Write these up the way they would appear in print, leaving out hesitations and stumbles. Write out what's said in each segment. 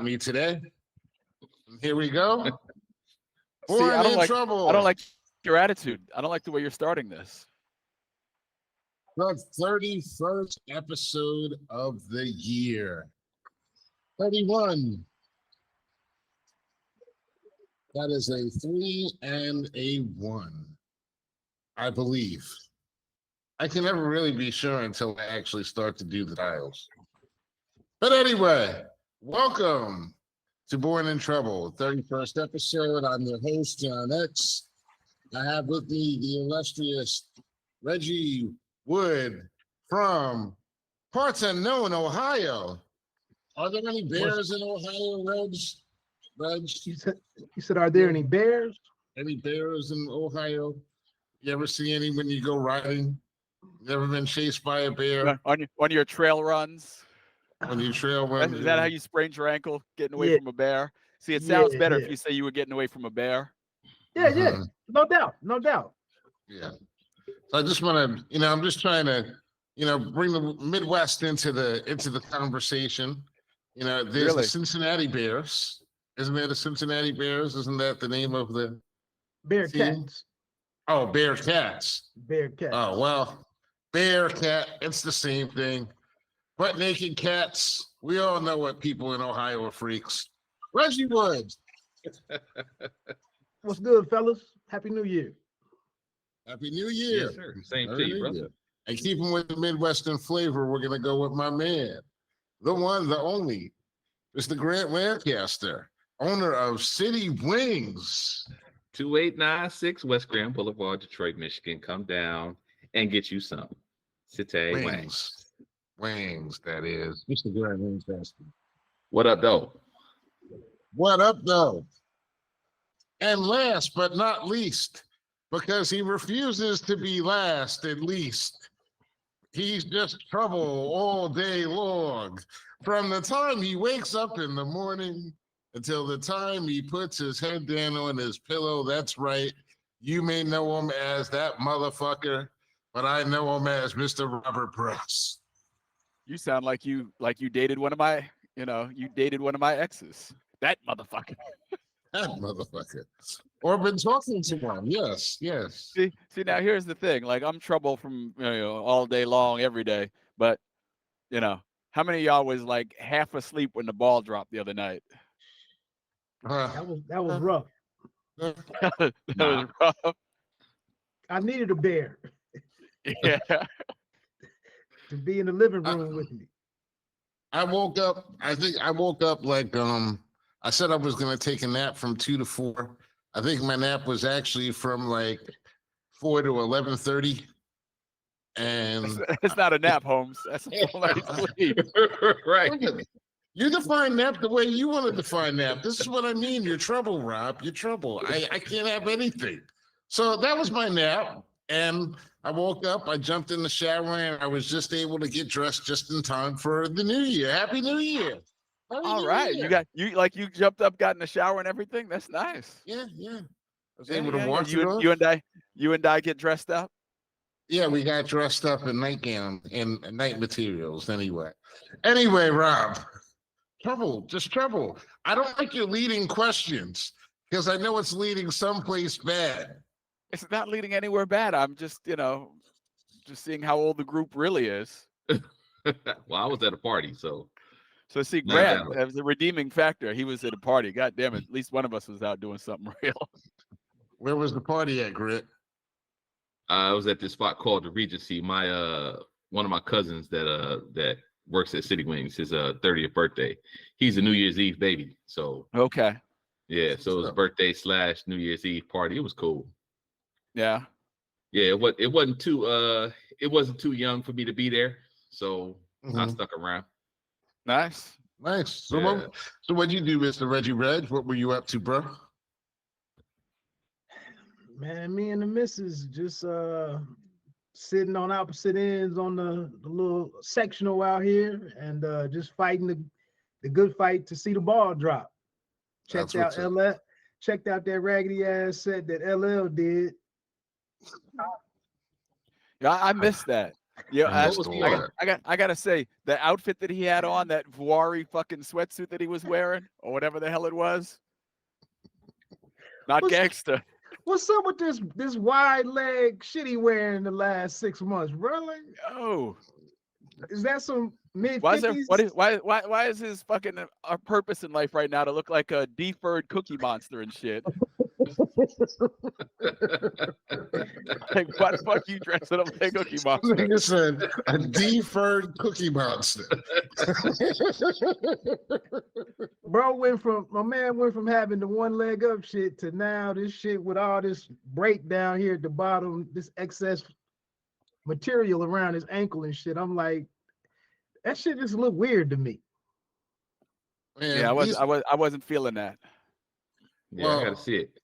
me today. Here we go. See, I don't trouble. I don't like your attitude. I don't like the way you're starting this. The 31st episode of the year. 31. That is a 3 and a 1, I believe. I can never really be sure until I actually start to do the dials. But anyway, welcome to Born in Trouble, 31st episode. I'm your host, John X. I have with me the illustrious Reggie Wood from parts unknown, Ohio. Are there any bears in Ohio, Reg? You said, are there any bears? Any bears in Ohio? You ever see any when you go riding? Never been chased by a bear? On your trail runs? On your trail run? Is that how you sprained your ankle, getting away from a bear? See, it sounds better if you say you were getting away from a bear. Yeah, no doubt. Yeah. So I just want to, I'm just trying to, bring the Midwest into the conversation. There's the Cincinnati Bears. Isn't there the Cincinnati Bears? Isn't that the name of the Bearcats? Oh, Bearcats. Bearcats. Oh, well, Bearcat, it's the same thing. Butt naked cats. We all know what people in Ohio are freaks. Reggie Woods. What's good, fellas? Happy New Year. Happy New Year. Yes, sir. Same to you, brother. And keeping with the Midwestern flavor, we're going to go with my man, the one, the only, Mr. Grant Lancaster, owner of City Wings. 2896 West Grand Boulevard, Detroit, Michigan. Come down and get you some. City Wings. Wings, that is. Mr. Grant Lancaster. What up, though? What up, though? And last but not least, because he refuses to be last, at least, he's just trouble all day long. From the time he wakes up in the morning until the time he puts his head down on his pillow. That's right. You may know him as that motherfucker, but I know him as Mr. Robert Press. You sound like you dated one of my, you dated one of my exes. That motherfucker. That motherfucker. Or been talking to one. Yes. See, now here's the thing. Like, I'm trouble from, all day long, every day. But, how many of y'all was like half asleep when the ball dropped the other night? That was rough. That was rough. I needed a bear. Yeah. To be in the living room with me. I woke up like I said I was gonna take a nap from 2 to 4. I think my nap was actually from like 4 to 11:30. And it's not a nap, Holmes. That's a full night's sleep. Right. You define nap the way you want to define nap. This is what I mean. You're trouble, Rob. You're trouble. I can't have anything. So that was my nap. And I woke up, I jumped in the shower, and I was just able to get dressed just in time for the new year. Happy New Year. All right. You jumped up, got in the shower and everything. That's nice. Yeah. I was able to wash it off. You and I get dressed up? Yeah, we got dressed up in nightgown and night materials anyway. Anyway, Rob, just trouble. I don't like your leading questions because I know it's leading someplace bad. It's not leading anywhere bad. I'm just seeing how old the group really is. Well, I was at a party, so see, Grant has a redeeming factor. He was at a party. God damn it. At least one of us was out doing something real. Where was the party at, Grit? I was at this spot called the Regency. My one of my cousins that works at City Wings, his 30th birthday. He's a New Year's Eve baby. So okay. Yeah, so it was birthday / New Year's Eve party. It was cool. Yeah. Yeah, it wasn't too young for me to be there. So I stuck around. Nice. So Yeah. What'd you do, Mr. Reggie Reg? What were you up to, bro? Man, me and the missus just sitting on opposite ends on the little sectional out here and just fighting the good fight to see the ball drop. Checked out that raggedy ass set that LL did. Yeah, I missed that. Yeah, And that's was the he word. I gotta say, the outfit that he had on, that Vuari fucking sweatsuit that he was wearing, or whatever the hell it was, not What's- gangster. What's up with this wide leg shit he wearing the last 6 months, bro? Like, Oh, is that some mid why is there? 50s? Why is his fucking purpose in life right now to look like a deferred Cookie Monster and shit? Like, why the fuck you dressing up like Cookie Monster? Nigga said a deferred Cookie Monster. Bro my man went from having the one leg up shit to now this shit with all this break down here at the bottom, this excess material around his ankle and shit. I'm like, that shit just look weird to me. Man, Yeah, these- I wasn't feeling that. Yeah, I gotta see it.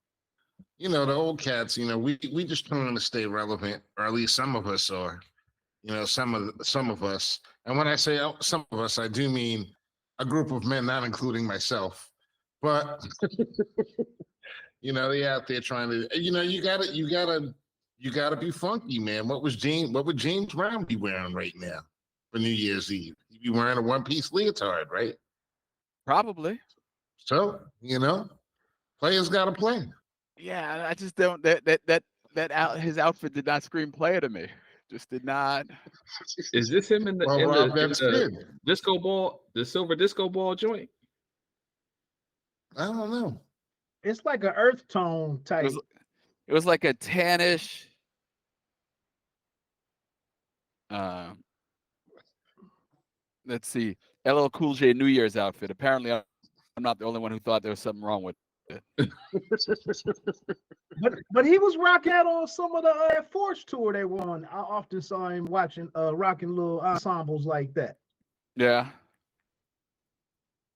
you know, the old cats, you know, we just trying to stay relevant, or at least some of us are. You know, some of us. And when I say some of us, I do mean a group of men, not including myself. But you know, they out there trying to, you know, you gotta be funky, man. What would James Brown be wearing right now for New Year's Eve? He'd be wearing a one-piece leotard, right? Probably. So, you know, players gotta play. Yeah, I just don't his outfit did not scream player to me. Just did not. Is this him in the, Well, Rob, that's good. disco ball, the silver disco ball joint? I don't know. It's like an earth tone type. It was like a tannish. Let's see, LL Cool J New Year's outfit. Apparently, I'm not the only one who thought there was something wrong with it. But he was rocking out on some of the Force tour they won. I often saw him rocking little ensembles like that. Yeah.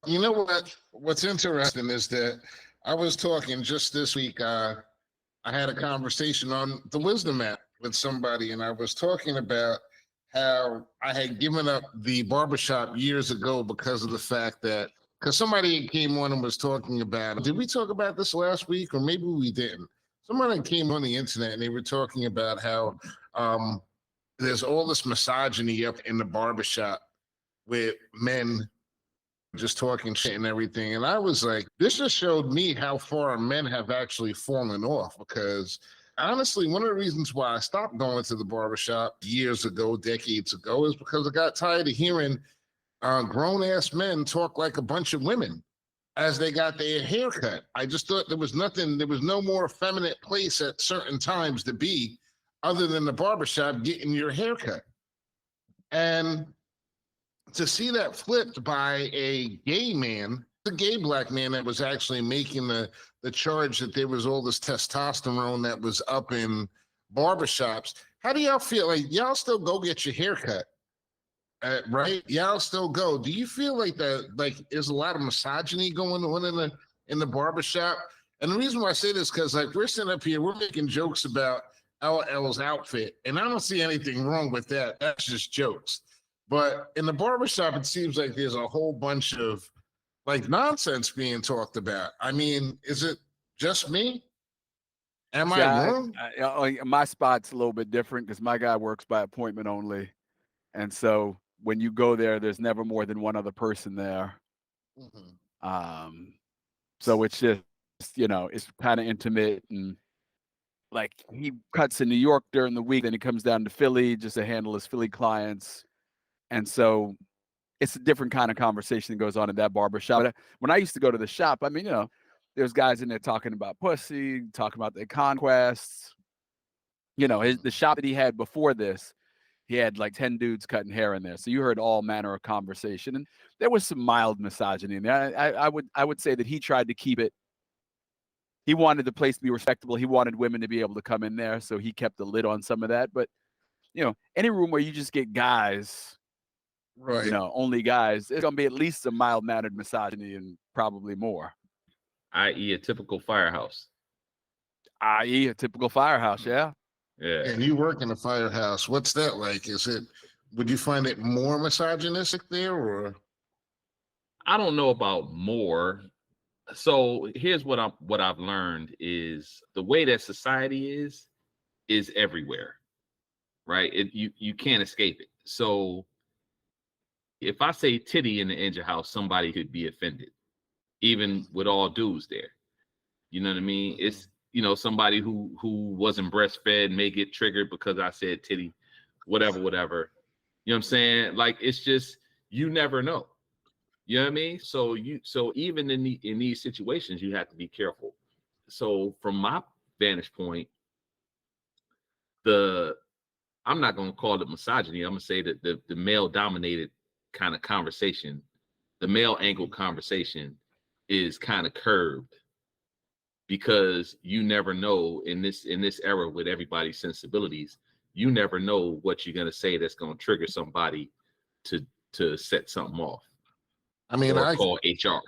You know what? What's interesting is that I was talking just this week. I had a conversation on the Wisdom app with somebody, and I was talking about how I had given up the barbershop years ago because of the fact that, because somebody came on and was talking about, did we talk about this last week, or maybe we didn't? Somebody came on the internet and they were talking about how there's all this misogyny up in the barbershop with men just talking shit and everything. And I was like, this just showed me how far men have actually fallen off, because honestly, one of the reasons why I stopped going to the barbershop years ago, decades ago, is because I got tired of hearing grown-ass men talk like a bunch of women as they got their hair cut. I just thought there was no more effeminate place at certain times to be other than the barbershop getting your hair cut. And to see that flipped by a gay man, a gay black man that was actually making the charge that there was all this testosterone that was up in barbershops. How do y'all feel? Like, y'all still go get your hair cut, right? Y'all still go. Do you feel like that, like, there's a lot of misogyny going on in the barbershop? And the reason why I say this, because like, we're sitting up here, we're making jokes about LL's outfit, and I don't see anything wrong with that. That's just jokes. But in the barbershop, it seems like there's a whole bunch of like nonsense being talked about. I mean, is it just me? Am I wrong? My spot's a little bit different because my guy works by appointment only. And so when you go there, there's never more than one other person there. Mm-hmm. So it's just, you know, it's kind of intimate, and like he cuts in New York during the week, then he comes down to Philly just to handle his Philly clients. And so it's a different kind of conversation that goes on in that barbershop. When I used to go to the shop, I mean, you know, there's guys in there talking about pussy, talking about their conquests. You know, the shop that he had before this, he had like 10 dudes cutting hair in there. So you heard all manner of conversation. And there was some mild misogyny in there. I would say that he tried to keep it. He wanted the place to be respectable. He wanted women to be able to come in there. So he kept the lid on some of that. But, you know, any room where you just get guys, Right. you know, only guys, it's gonna be at least some mild-mannered misogyny and probably more. I.e. a typical firehouse. I.e. a typical firehouse, yeah. Yeah. And you work in a firehouse. What's that like? Would you find it more misogynistic there, or? I don't know about more. So here's what I've learned is the way that society is everywhere. right? You can't escape it. So if I say titty in the engine house, somebody could be offended, even with all dudes there. You know what I mean? It's, you know, somebody who wasn't breastfed may get triggered because I said titty, whatever. You know what I'm saying? Like, it's just, you never know. You know what I mean? So even in these situations, you have to be careful. So from my vantage point, I'm not going to call it misogyny. I'm going to say that the male dominated kind of conversation, the male angle conversation is kind of curbed, because you never know in this era with everybody's sensibilities, you never know what you're going to say that's going to trigger somebody to set something off. I mean, or call HR.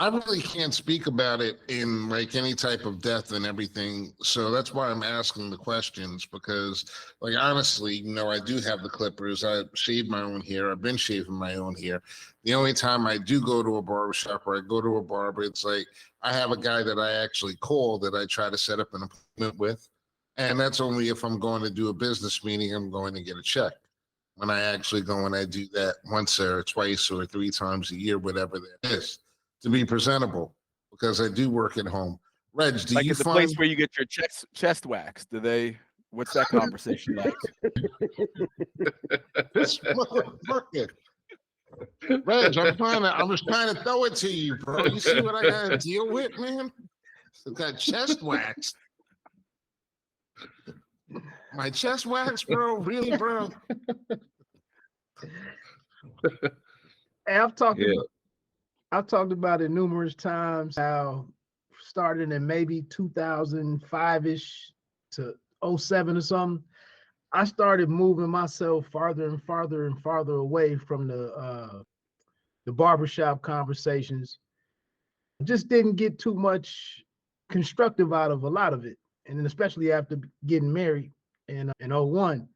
I really can't speak about it in like any type of death and everything. So that's why I'm asking the questions, because like, honestly, you know, I do have the clippers. I shave my own hair. I've been shaving my own hair. The only time I do go to a barbershop or I go to a barber, it's like I have a guy that I actually call that I try to set up an appointment with. And that's only if I'm going to do a business meeting, I'm going to get a check. When I actually go and I do that once or twice or 3 times a year, whatever that is, to be presentable, because I do work at home. Reg, do Like you at the find place where you get your chest waxed, what's that conversation like? this motherfucker? Reg, I was trying to throw it to you, bro. You see what I gotta deal with, man? I got chest wax. My chest wax, bro? Really, bro? Hey, I've talked about it numerous times, how starting in maybe 2005-ish to 07 or something, I started moving myself farther and farther and farther away from the barbershop conversations. Just didn't get too much constructive out of a lot of it. And then especially after getting married in 01.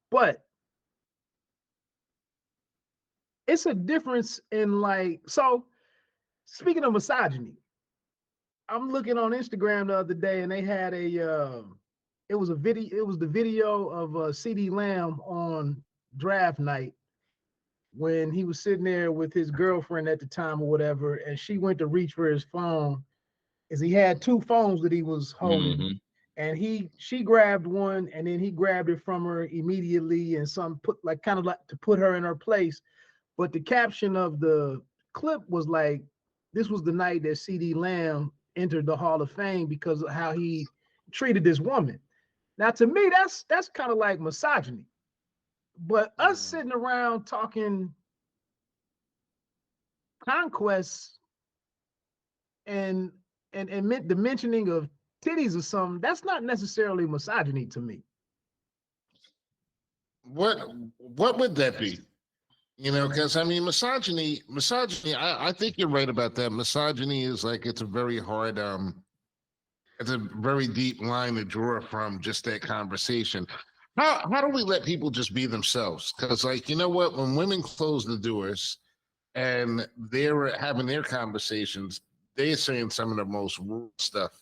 But it's a difference in like, so speaking of misogyny, I'm looking on Instagram the other day and they had it was the video of CD Lamb on draft night when he was sitting there with his girlfriend at the time or whatever, and she went to reach for his phone, as he had 2 phones that he was holding. Mm-hmm. And she grabbed one and then he grabbed it from her immediately, and some kind of like to put her in her place. But the caption of the clip was like, this was the night that CD Lamb entered the Hall of Fame because of how he treated this woman. Now, to me, that's kind of like misogyny. But us sitting around talking conquests and the mentioning of titties or something, that's not necessarily misogyny to me. What would that be? You know, because I mean, misogyny. I think you're right about that. Misogyny is like, it's a very hard, it's a very deep line to draw from just that conversation. How do we let people just be themselves? Because, like, you know what, when women close the doors and they're having their conversations, they're saying some of the most rude stuff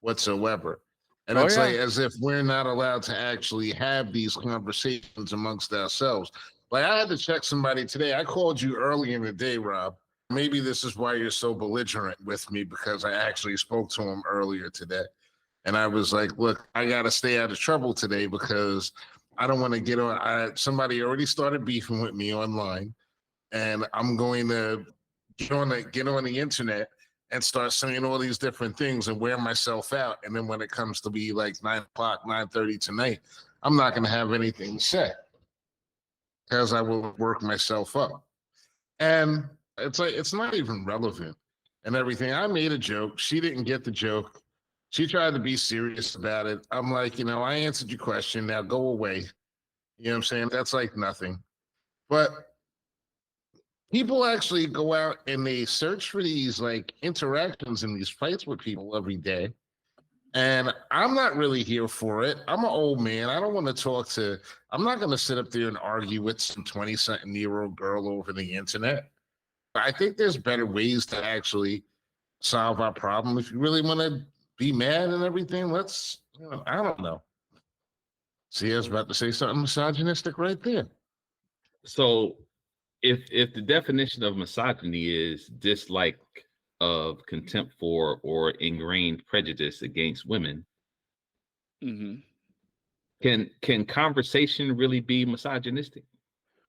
whatsoever. And it's like as if we're not allowed to actually have these conversations amongst ourselves. Like, I had to check somebody today. I called you early in the day, Rob. Maybe this is why you're so belligerent with me, because I actually spoke to him earlier today. And I was like, look, I got to stay out of trouble today because I don't want to get on. Somebody already started beefing with me online, and I'm going to get on the internet and start saying all these different things and wear myself out. And then when it comes to be like 9 o'clock, 9:30 tonight, I'm not going to have anything to say because I will work myself up. And it's like, it's not even relevant and everything. I made a joke. She didn't get the joke. She tried to be serious about it. I'm like, you know, I answered your question. Now go away. You know what I'm saying? That's like nothing. But people actually go out and they search for these like interactions and these fights with people every day. And I'm not really here for it. I'm an old man. I don't want to I'm not going to sit up there and argue with some 20-something-year-old girl over the internet. I think there's better ways to actually solve our problem. If you really want to be mad and everything, I don't know. See, I was about to say something misogynistic right there. So if the definition of misogyny is dislike of contempt for or ingrained prejudice against women, Mm-hmm. can conversation really be misogynistic?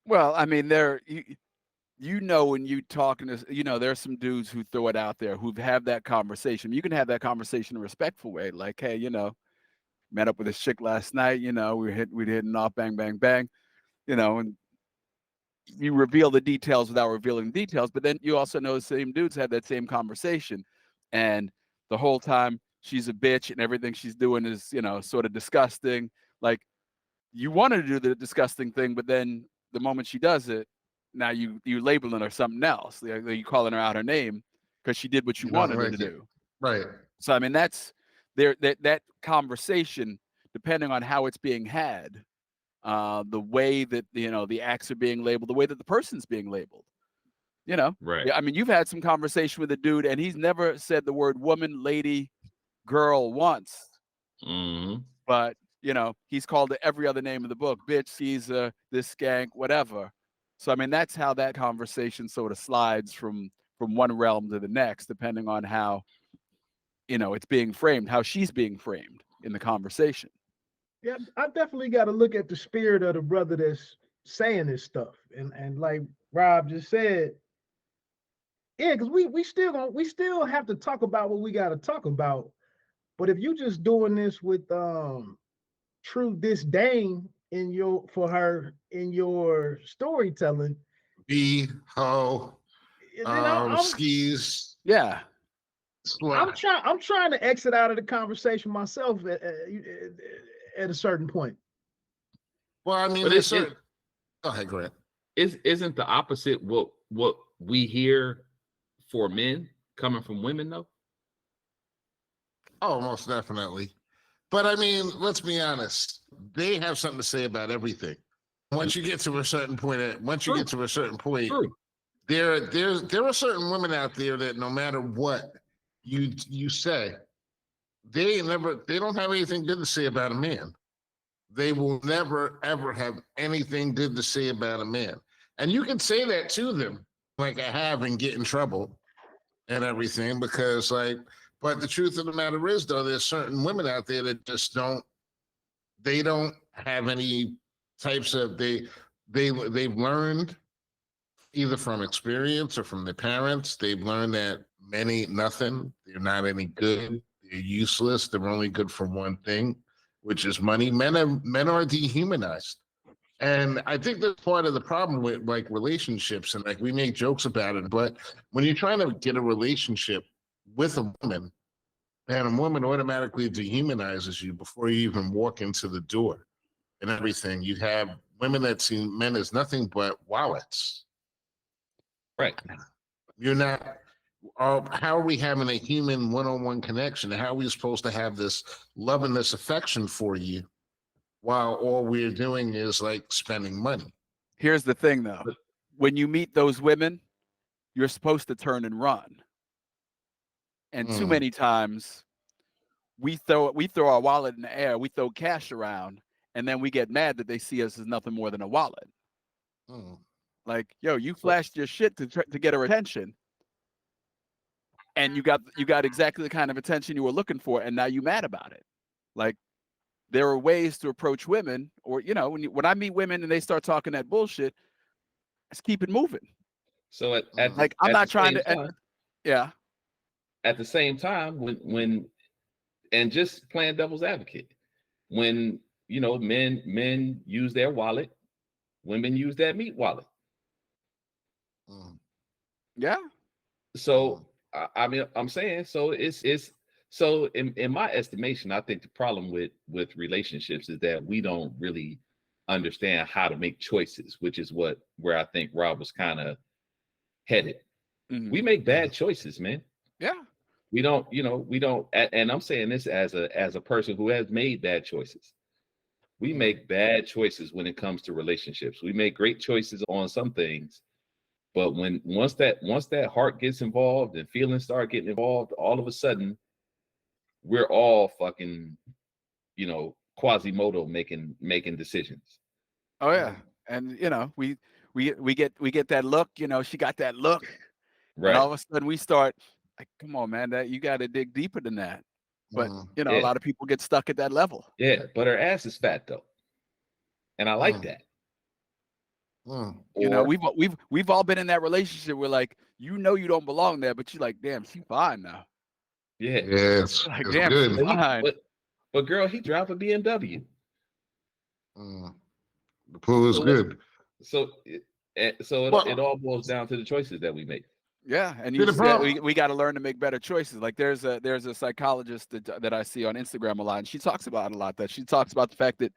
Well, I mean, you know, when you talking to, you know, there's some dudes who throw it out there who have that conversation. You can have that conversation in a respectful way, like, hey, you know, met up with this chick last night, you know, we hitting off, bang, bang, bang, you know, and you reveal the details without revealing the details. But then you also know the same dudes had that same conversation, and the whole time she's a bitch and everything she's doing is, you know, sort of disgusting. Like, you wanted to do the disgusting thing, but then the moment she does it, now you labeling her something else. You calling her out her name because she did what you don't wanted her like to it. do. Right. So I mean, that's there, that conversation, depending on how it's being had, the way that, you know, the acts are being labeled, the way that the person's being labeled. You know, Right. yeah. I mean, you've had some conversation with a dude, and he's never said the word woman, lady, girl once, Mhm. but you know, he's called it every other name in the book: bitch, Caesar, this skank, whatever. So I mean, that's how that conversation sort of slides from one realm to the next, depending on how, you know, it's being framed, how she's being framed in the conversation. Yeah, I definitely got to look at the spirit of the brother that's saying this stuff, and like Rob just said, yeah, because we still have to talk about what we got to talk about. But if you just doing this with true disdain in your for her in your storytelling, B ho then skis Yeah. I'm slut. trying to exit out of the conversation myself at a certain point. Well, I mean, But there's it certain. Go ahead, Grant. isn't the opposite what we hear for men coming from women though? Oh, most definitely. But I mean, let's be honest. They have something to say about everything. Once you get to a certain point, True. there are certain women out there that no matter what you say, they don't have anything good to say about a man. They will never ever have anything good to say about a man. And you can say that to them, like I have, and get in trouble and everything, because like, but the truth of the matter is though, there's certain women out there that just they don't have any types of they've learned either from experience or from their parents. They've learned that men ain't nothing. They're not any good. They're useless. They're only good for one thing, which is money. Men are dehumanized. And I think that's part of the problem with like relationships. And like we make jokes about it, but when you're trying to get a relationship with a woman, and a woman automatically dehumanizes you before you even walk into the door and everything. You have women that see men as nothing but wallets. Right. You're not. How are we having a human one-on-one connection? How are we supposed to have this love and this affection for you while all we're doing is like spending money? Here's the thing, though. When you meet those women, you're supposed to turn and run. And too many times we throw our wallet in the air, we throw cash around, and then we get mad that they see us as nothing more than a wallet. Like, yo, you flashed your shit to get her attention, and you got exactly the kind of attention you were looking for, and now you mad about it. Like, there are ways to approach women, or you know, when I meet women and they start talking that bullshit, let's keep it moving. So Like, I'm not trying to. Yeah. At the same time, when and just playing devil's advocate, when you know men use their wallet, women use that meat wallet. Yeah. So I mean, I'm saying, so it's so in my estimation, I think the problem with relationships is that we don't really understand how to make choices, which is where I think Rob was kind of headed. We make bad choices, man. Yeah. We don't, and I'm saying this as a person who has made bad choices. We make bad choices when it comes to relationships. We make great choices on some things, but once that heart gets involved and feelings start getting involved, all of a sudden we're all fucking, Quasimodo making decisions. Oh yeah, and we get that look. She got that look, and all Right. of a sudden we start like, come on, man, that you got to dig deeper than that. But a Yeah. lot of people get stuck at that level. Yeah, but her ass is fat though, and I like that. Or We've all been in that relationship where like you don't belong there, but you're like, damn, she's fine now. yeah, it's Like, it's damn, good. she's fine. but girl, he drive a BMW. The pool is So good. So Well- it all boils down to the choices that we make. Yeah, and See, the problem- we got to learn to make better choices. Like there's a psychologist that I see on Instagram a lot, and she talks about it a lot. That she talks about the fact that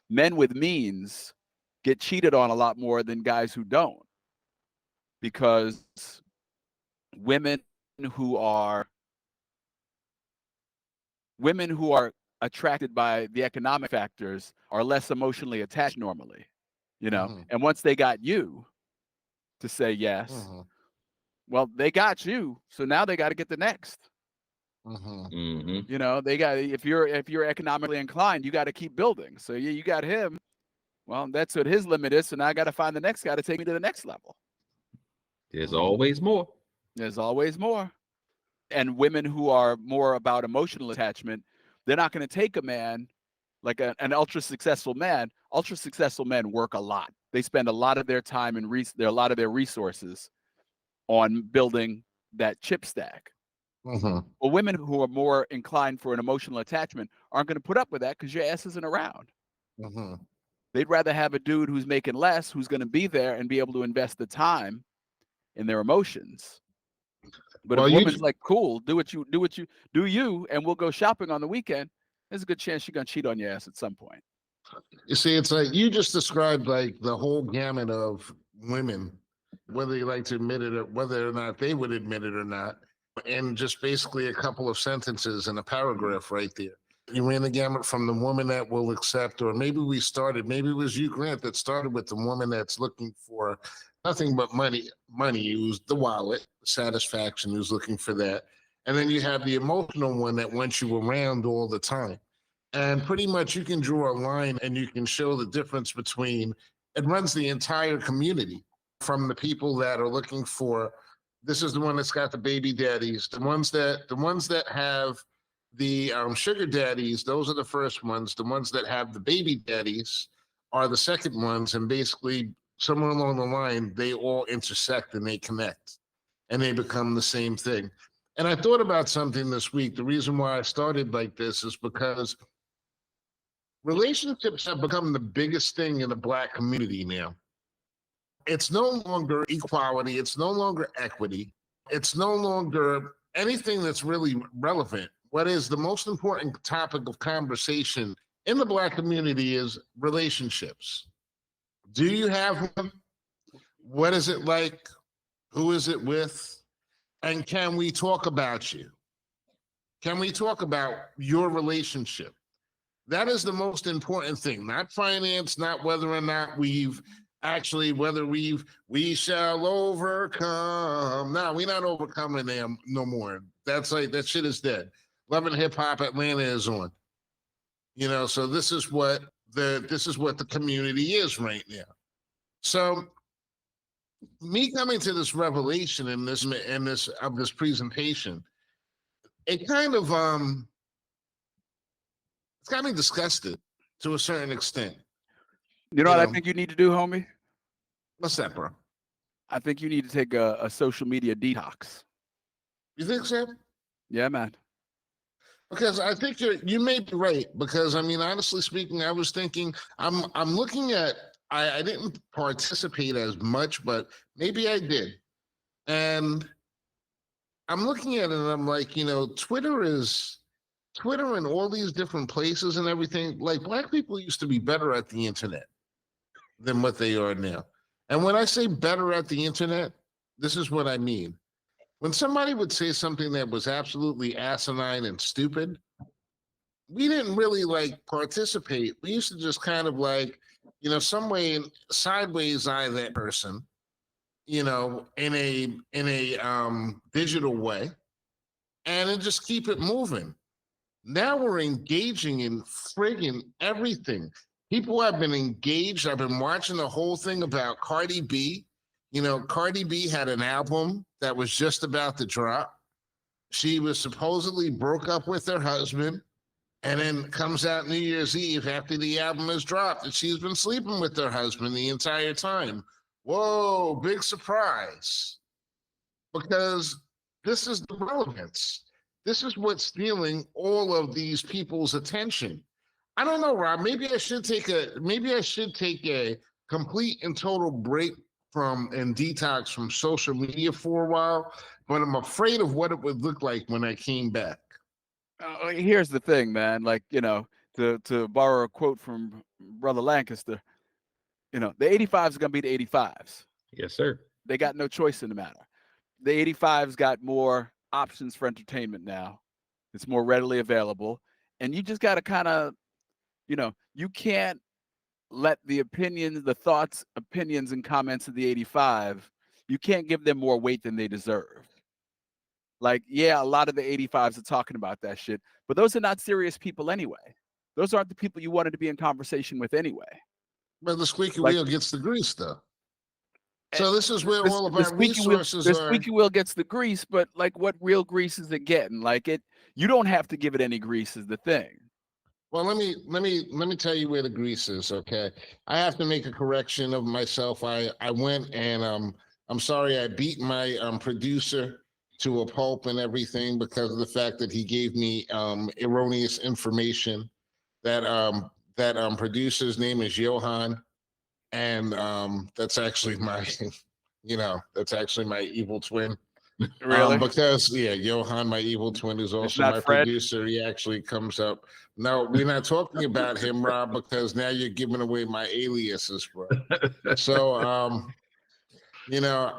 men with means get cheated on a lot more than guys who don't, because women who are attracted by the economic factors are less emotionally attached normally, And once they got you to say yes, well, they got you, so now they got to get the next. They got, if you're economically inclined, you got to keep building. So you got him. Well, that's what his limit is. So now I got to find the next guy to take me to the next level. There's always more. There's always more. And women who are more about emotional attachment, they're not going to take a man like an ultra successful man. Ultra successful men work a lot. They spend a lot of their time and a lot of their resources on building that chip stack. Well, women who are more inclined for an emotional attachment aren't going to put up with that because your ass isn't around. They'd rather have a dude who's making less, who's going to be there and be able to invest the time in their emotions. But if a woman's like, cool, do you, and we'll go shopping on the weekend, there's a good chance she's going to cheat on your ass at some point. You see, it's like you just described like the whole gamut of women, whether you like to admit it or whether or not they would admit it or not, and just basically a couple of sentences in a paragraph right there. You ran the gamut from the woman that will accept, or maybe maybe it was you, Grant, that started with the woman that's looking for nothing but money, who's the wallet, satisfaction, who's looking for that. And then you have the emotional one that wants you around all the time. And pretty much you can draw a line and you can show the difference between, it runs the entire community, from the people that are looking for, this is the one that's got the baby daddies, the ones that have the sugar daddies, those are the first ones. The ones that have the baby daddies are the second ones. And basically somewhere along the line, they all intersect and they connect and they become the same thing. And I thought about something this week. The reason why I started like this is because relationships have become the biggest thing in the Black community now. It's no longer equality. It's no longer equity. It's no longer anything that's really relevant. What is the most important topic of conversation in the Black community is relationships. Do you have one? What is it like? Who is it with? And can we talk about you? Can we talk about your relationship? That is the most important thing, not finance, not whether or not we shall overcome. No, we're not overcoming them no more. That's like, that shit is dead. Love and Hip Hop Atlanta is on. So this is what the community is right now. So me coming to this revelation in this presentation, it kind of it's got me disgusted to a certain extent. You know what I think you need to do, homie? What's that, bro? I think you need to take a social media detox. You think so? Yeah, man. Because I think you may be right. Because I mean, honestly speaking, I was thinking I'm looking at I didn't participate as much, but maybe I did. And I'm looking at it and I'm like, Twitter and all these different places and everything. Like Black people used to be better at the internet than what they are now. And when I say better at the internet, this is what I mean. When somebody would say something that was absolutely asinine and stupid, we didn't really participate. We used to just kind of some way sideways eye that person, in a digital way, and then just keep it moving. Now we're engaging in friggin' everything. People have been engaged. I've been watching the whole thing about Cardi B. You know, Cardi B had an album that was just about to drop. She was supposedly broke up with her husband, and then comes out New Year's Eve after the album is dropped, and she's been sleeping with her husband the entire time. Whoa, big surprise. Because this is the relevance. This is what's stealing all of these people's attention. I don't know, Rob. Maybe I should take a complete and total break from and detox from social media for a while, but I'm afraid of what it would look like when I came back. Here's the thing, man. Like, you know, to borrow a quote from Brother Lancaster, you know, the 85s are gonna be the 85s. Yes, sir. They got no choice in the matter. The 85s got more options for entertainment now. It's more readily available. And you just gotta kind of, you know, you can't let the opinions, the thoughts, opinions, and comments of the 85, you can't give them more weight than they deserve. Like, yeah, a lot of the 85s are talking about that shit, but those are not serious people anyway. Those aren't the people you wanted to be in conversation with anyway. But the squeaky Like- wheel gets the grease, though. So this is where all of our squeaky resources wheel, the are. squeaky wheel gets the grease, but like, what real grease is it getting? Like, you don't have to give it any grease is the thing. Well, let me tell you where the grease is. Okay, I have to make a correction of myself. I went and I'm sorry, I beat my producer to a pulp and everything because of the fact that he gave me erroneous information. That producer's name is Johan, and that's actually my that's actually my evil twin. Really? Because Johan, my evil twin, is also not my Fred? producer. He actually comes up. No, we're not talking about him, Rob, because now you're giving away my aliases, bro. So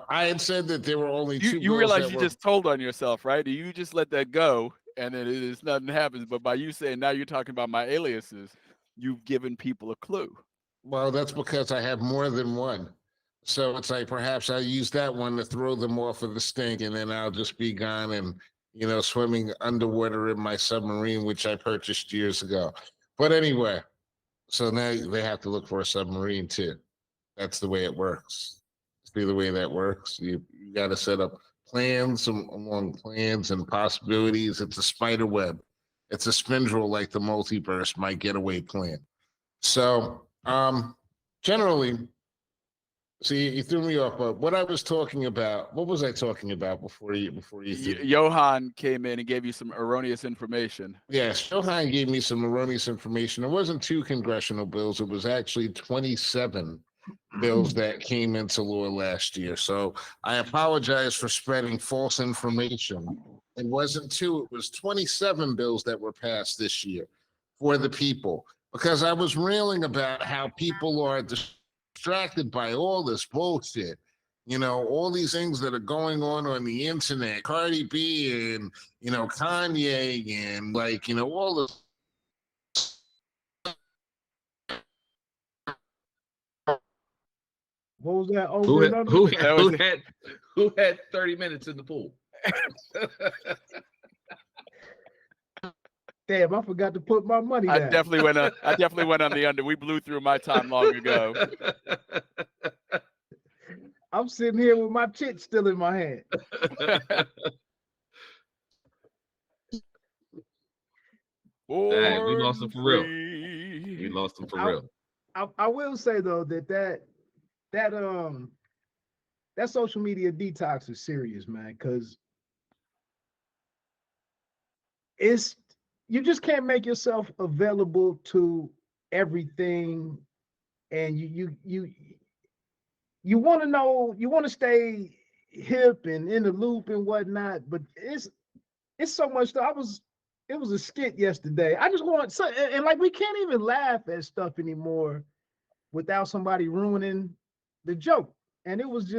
I had said that there were only two. You realize you just told on yourself, right? You just let that go, and then it is nothing happens. But by you saying now you're talking about my aliases, you've given people a clue. Well, that's because I have more than one. So it's like perhaps I use that one to throw them off of the stink, and then I'll just be gone and swimming underwater in my submarine, which I purchased years ago. But anyway, so now they have to look for a submarine too. That's the way it works. See the way that works. You got to set up plans along plans and possibilities. It's a spider web. It's a spindle like the multiverse, my getaway plan. So generally. See, you threw me off. But what I was talking about, what was I talking about before you Johan came in and gave you some erroneous information. Yes, Johan gave me some erroneous information. It wasn't 2 congressional bills. It was actually 27 bills that came into law last year. So I apologize for spreading false information. It wasn't 2, it was 27 bills that were passed this year for the people. Because I was railing about how people are distracted by all this bullshit, all these things that are going on the internet, Cardi B and Kanye and all this. What was that? Who had 30 minutes in the pool? Damn, I forgot to put my money down. I definitely went on the under. We blew through my time long ago. I'm sitting here with my chit still in my hand. Hey, we lost him for real. We lost him for real. I will say though that social media detox is serious, man, because you just can't make yourself available to everything, and you want to know, you want to stay hip and in the loop and whatnot, but it's so much stuff. It was a skit yesterday. I just want and like we can't even laugh at stuff anymore without somebody ruining the joke. And it was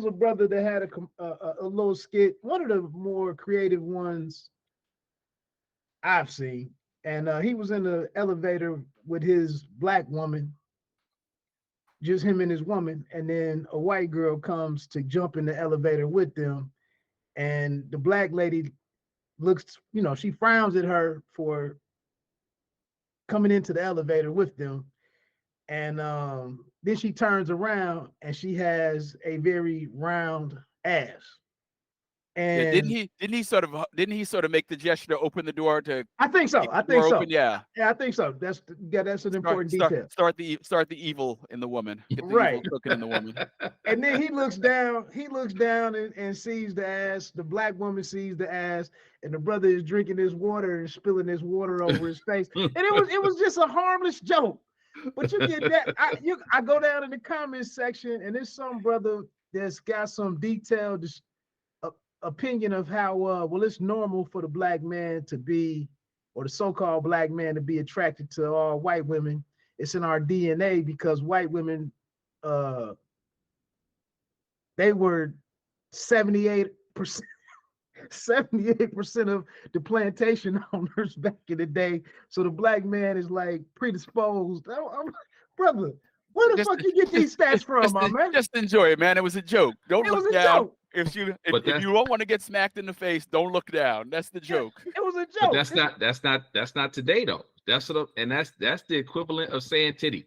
a brother that had a little skit, one of the more creative ones I've seen. And he was in the elevator with his black woman, just him and his woman. And then a white girl comes to jump in the elevator with them. And the black lady looks, she frowns at her for coming into the elevator with them. And then she turns around and she has a very round ass. Yeah, And didn't he sort of make the gesture to open the door to I think so. keep I the think door so. open? Yeah. Yeah, I think so. That's an important detail. Start the evil in the woman. Get the Right. evil cooking in the woman. And then he looks down and sees the ass. The black woman sees the ass, and the brother is drinking his water and spilling his water over his face. And it was just a harmless joke. But you get that. I go down in the comments section, and there's some brother that's got some detailed opinion of how well, it's normal for the black man to be, or the so-called black man to be attracted to all white women. It's in our DNA because white women, they were 78% of the plantation owners back in the day. So the black man is like predisposed. Brother, where the fuck you get these stats from, my man? Just enjoy it, man. It was a joke. Don't look down. If you don't want to get smacked in the face, don't look down. That's the joke. It was a joke. But that's not today though. That's the equivalent of saying titty.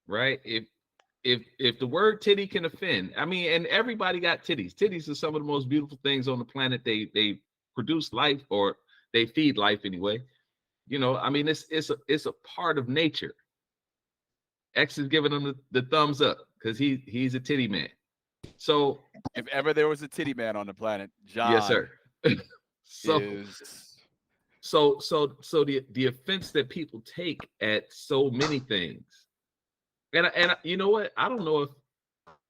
Right? If the word titty can offend, I mean, and everybody got titties. Titties are some of the most beautiful things on the planet. They produce life, or they feed life anyway. I mean, it's a part of nature. X is giving him the thumbs up because he's a titty man. So if ever there was a titty man on the planet, John. Yes, sir. So the offense that people take at so many things, and you know what? I don't know if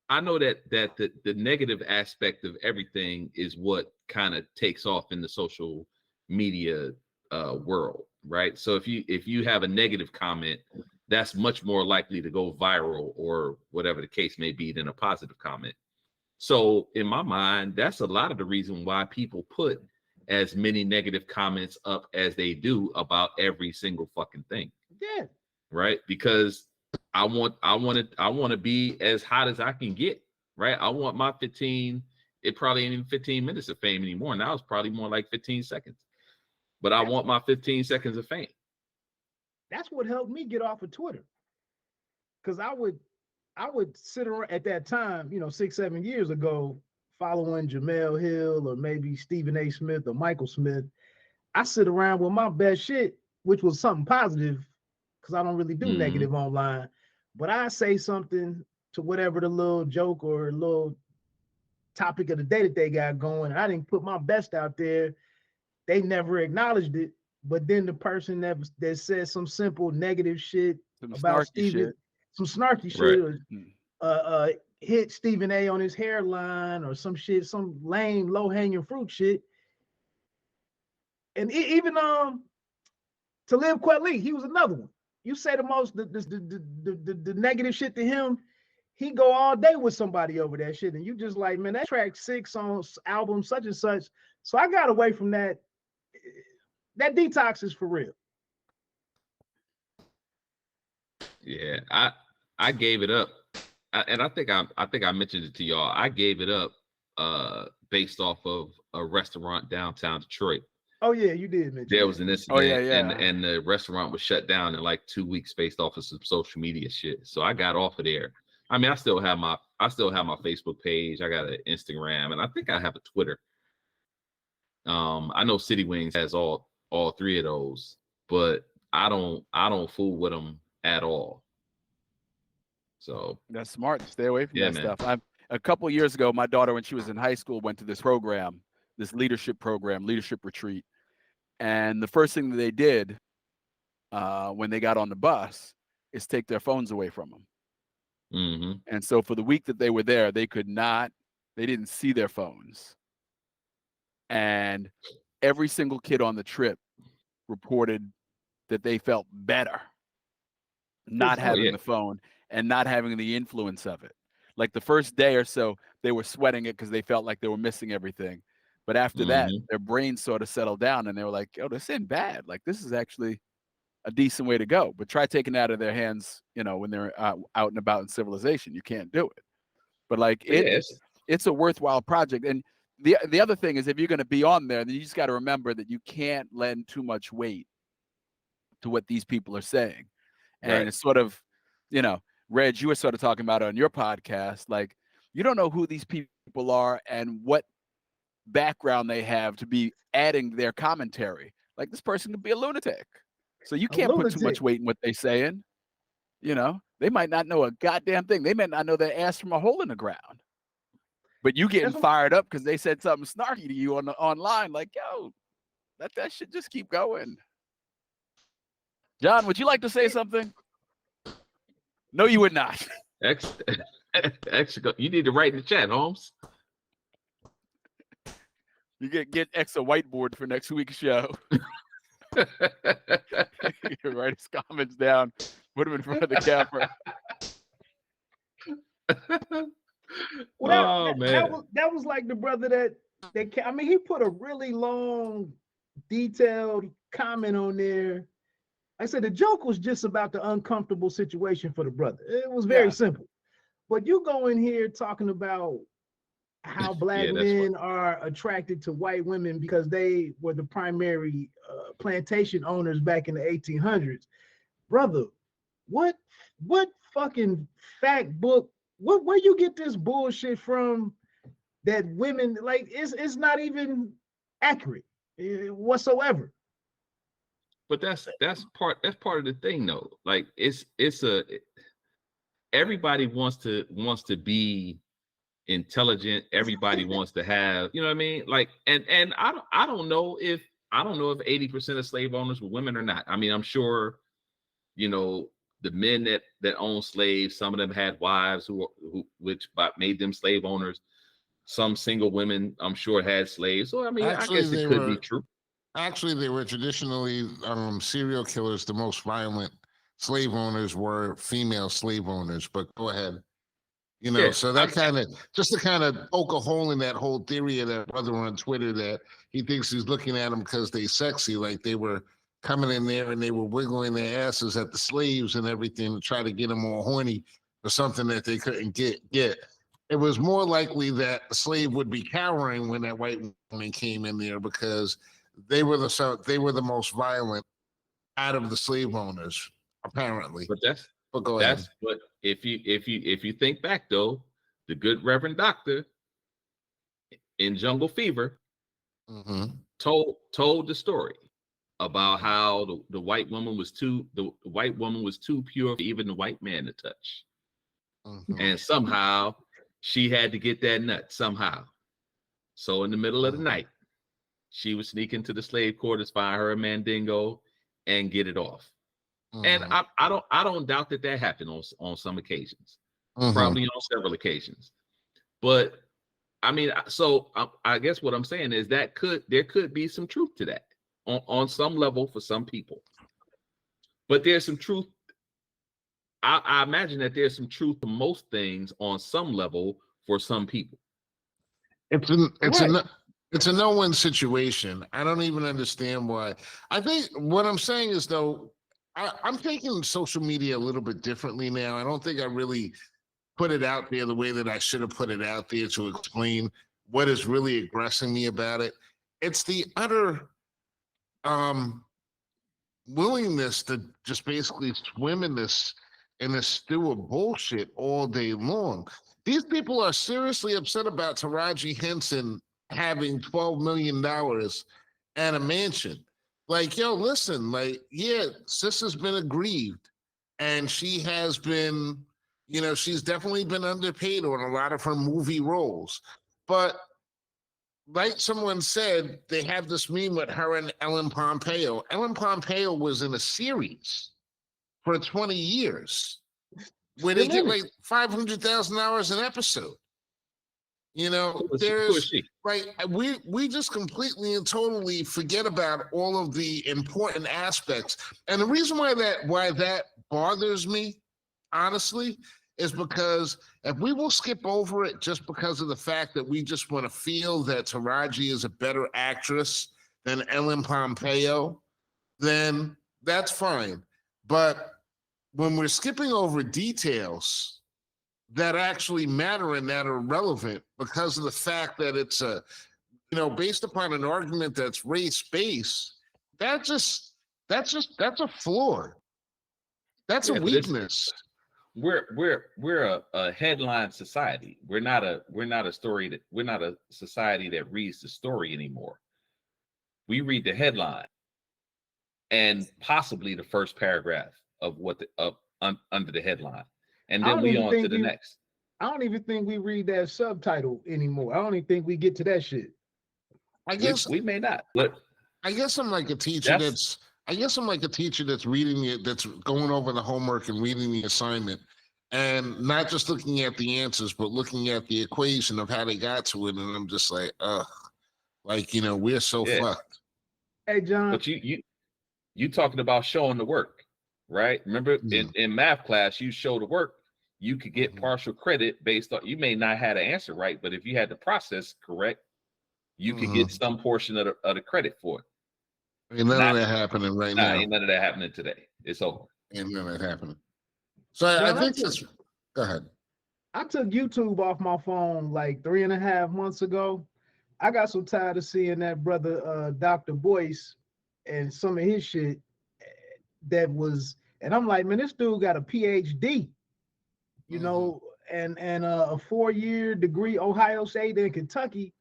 I know that the negative aspect of everything is what kind of takes off in the social media world, right? So if you have a negative comment, that's much more likely to go viral or whatever the case may be than a positive comment. So in my mind, that's a lot of the reason why people put as many negative comments up as they do about every single fucking thing. Yeah. Right? Because I want to be as hot as I can get, right? I want my 15, it probably ain't even 15 minutes of fame anymore. Now it's probably more like 15 seconds. But I want my 15 seconds of fame. That's what helped me get off of Twitter. Because I would sit around at that time, 6-7 years ago, following Jamel Hill or maybe Stephen A. Smith or Michael Smith. I sit around with my best shit, which was something positive, because I don't really do negative online. But I say something to whatever the little joke or little topic of the day that they got going. I didn't put my best out there. They never acknowledged it. But then the person that said some simple negative shit about Stephen, some snarky shit, or hit Stephen A on his hairline or some shit, some lame low-hanging fruit shit. And even Talib Kweli, he was another one. You say the negative shit to him, he go all day with somebody over that shit, and you just like, man, that track 6 on album such and such. So I got away from that. That Detox is for real. Yeah, I gave it up, and I think I mentioned it to y'all. I gave it up based off of a restaurant downtown Detroit. Oh yeah, you did mention there was an incident. Oh yeah. And the restaurant was shut down in like 2 weeks based off of some social media shit. So I got off of there. I mean, I still have my Facebook page. I got an Instagram, and I think I have a Twitter. I know City Wings has all 3 of those, but I don't fool with them at all. So that's smart to stay away from that stuff. A couple of years ago, my daughter, when she was in high school, went to this program, this leadership retreat. And the first thing that they did when they got on the bus is take their phones away from them. Mm-hmm. And so for the week that they were there, they didn't see their phones. And every single kid on the trip reported that they felt better not having the phone and not having the influence of it. Like the first day or so, they were sweating it because they felt like they were missing everything. But after that, their brains sort of settled down and they were like, oh, this ain't bad. Like, this is actually a decent way to go. But try taking it out of their hands, when they're out and about in civilization. You can't do it. But like, it's a worthwhile project. And the other thing is, if you're going to be on there, then you just got to remember that you can't lend too much weight to what these people are saying. And Right. it's sort of, Reg, you were sort of talking about it on your podcast, like, you don't know who these people are and what background they have to be adding their commentary. Like, this person could be a lunatic. So you can't put too much weight in what they're saying. They might not know a goddamn thing. They might not know their ass from a hole in the ground. But you getting fired up because they said something snarky to you online, like, yo, let that shit just keep going. John, would you like to say something? No, you would not. You need to write in the chat, Holmes. You get extra whiteboard for next week's show. You write his comments down, put them in front of the camera. Well, man, that was like the brother that I mean, he put a really long, detailed comment on there. I said the joke was just about the uncomfortable situation for the brother. It was very simple. But you go in here talking about how black men are attracted to white women because they were the primary plantation owners back in the 1800s. Brother, what fucking fact book, where you get this bullshit from that women, like, it's not even accurate whatsoever. but that's part of the thing though. Like, everybody wants to be intelligent. Everybody wants to have, you know what I mean? Like, and I don't know if 80% of slave owners were women or not. I mean, I'm sure, the men that own slaves, some of them had wives which made them slave owners. Some single women, I'm sure, had slaves. So I mean, Actually, I guess it could be true. Actually, they were traditionally serial killers. The most violent slave owners were female slave owners. But go ahead. So that just to kind of poke a hole in that whole theory of that brother on Twitter that he thinks he's looking at them because they sexy, like they were coming in there and they were wiggling their asses at the slaves and everything to try to get them all horny for something that they couldn't get. It was more likely that the slave would be cowering when that white woman came in there because they were the most violent out of the slave owners, apparently. But go ahead. But if you think back though, the good Reverend Doctor in Jungle Fever told the story about how the white woman was too pure for even the white man to touch, and somehow she had to get that nut somehow. So in the middle of the night, she would sneak into the slave quarters, find her a mandingo, and get it off. And I don't doubt that happened on some occasions, probably on several occasions. But I mean, so I guess what I'm saying is there could be some truth to that on some level for some people. But there's some truth. I imagine that there's some truth to most things on some level for some people. It's a no-win situation. I don't even understand why. I think what I'm saying is, though, I'm taking social media a little bit differently now. I don't think I really put it out there the way that I should have put it out there to explain what is really aggressing me about it. It's the utter willingness to just basically swim in this stew of bullshit all day long. These people are seriously upset about Taraji Henson having $12 million and a mansion. Like, yo, listen, like, yeah, sis has been aggrieved and she has been, she's definitely been underpaid on a lot of her movie roles. But like someone said, they have this meme with her and Ellen Pompeo. Ellen Pompeo was in a series for 20 years where they get like $500,000 an episode. There's like we just completely and totally forget about all of the important aspects. And the reason why that bothers me, honestly, is because if we will skip over it just because of the fact that we just want to feel that Taraji is a better actress than Ellen Pompeo, then that's fine. But when we're skipping over details that actually matter and that are relevant because of the fact that it's based upon an argument that's race-based. That's a flaw. That's a Yeah, but it's weakness. we're a headline society. We're not a society that reads the story anymore. We read the headline and possibly the first paragraph of under the headline, and I then don't we even on to think the next. I don't even think we read that subtitle anymore. I don't even think we get to that shit. I guess We may not, but I guess I'm like a teacher that's that's reading it, that's going over the homework and reading the assignment, and not just looking at the answers, but looking at the equation of how they got to it. And I'm just like, we're so yeah. fucked. Hey, John. But you talking about showing the work, right? Remember in math class, you show the work, you could get partial credit based on, you may not have the answer right, but if you had the process correct, you could get some portion of the credit for it. Ain't none of that happening right now. Ain't none of that happening today. It's over. Ain't none of that happening. So John, I think that's, go ahead. I took YouTube off my phone like 3.5 months ago. I got so tired of seeing that brother Dr. Boyce and some of his shit and I'm like, man, this dude got a PhD, and a 4-year degree, Ohio State and Kentucky.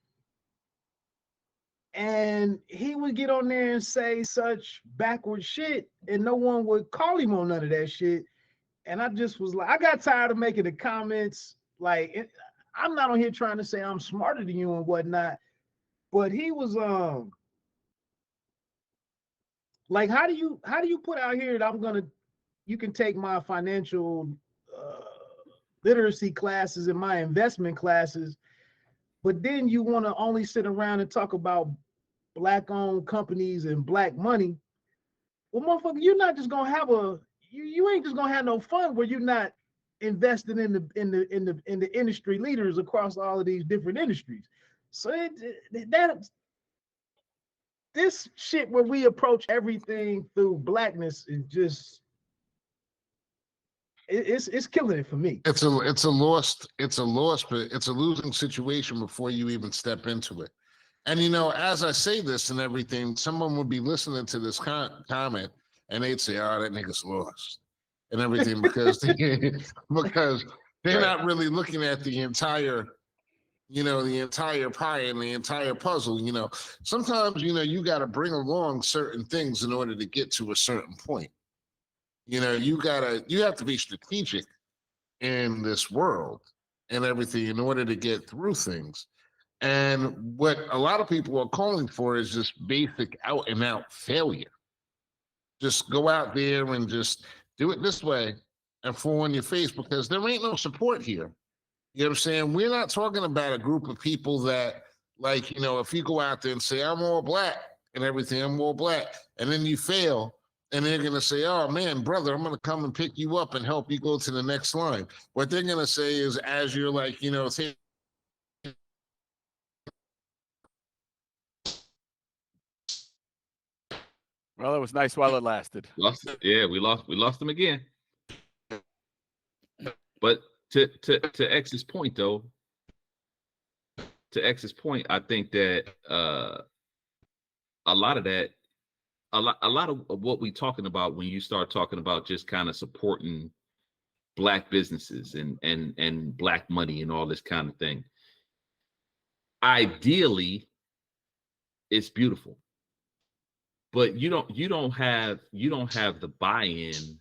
And he would get on there and say such backward shit, and no one would call him on none of that shit. And I just was like, I got tired of making the comments. Like, I'm not on here trying to say I'm smarter than you and whatnot, but he was like, how do you put out here that you can take my financial literacy classes and my investment classes, but then you want to only sit around and talk about Black-owned companies and Black money. Well, motherfucker, you're not just gonna have you ain't just gonna have no fun where you're not investing in the industry leaders across all of these different industries. So this shit where we approach everything through Blackness is just it's killing it for me. It's a losing situation before you even step into it. And as I say this and everything, someone would be listening to this comment and they'd say, "Oh, that nigga's lost," and everything because they're not really looking at the entire pie and the entire puzzle. Sometimes you got to bring along certain things in order to get to a certain point. You have to be strategic in this world and everything in order to get through things. And what a lot of people are calling for is just basic out and out failure. Just go out there and just do it this way and fall on your face because there ain't no support here. You know what I'm saying? We're not talking about a group of people that, like, if you go out there and say, "I'm all Black and everything, I'm all Black," and then you fail, and they're going to say, "Oh, man, brother, I'm going to come and pick you up and help you go to the next line." What they're going to say is, as you're like, say, Well, it was nice while it lasted. We lost them again. But to X's point, though, I think that a lot of what we talking about when you start talking about just kind of supporting Black businesses and Black money and all this kind of thing, ideally, it's beautiful. But you don't have the buy-in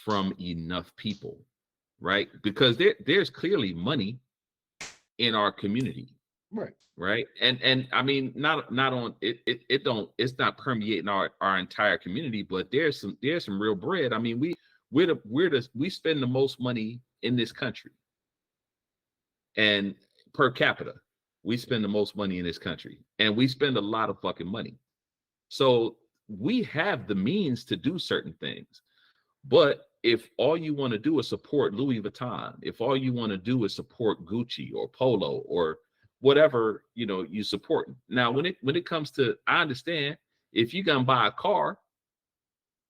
from enough people, right? Because there's clearly money in our community, right? And I mean, not on it's not permeating our entire community, but there's some real bread. I mean, we spend the most money in this country, and per capita, we spend the most money in this country, and we spend a lot of fucking money. So we have the means to do certain things. But if all you want to do is support Louis Vuitton, if all you want to do is support Gucci or Polo or whatever, you support. Now, when it comes to, I understand if you're going to buy a car,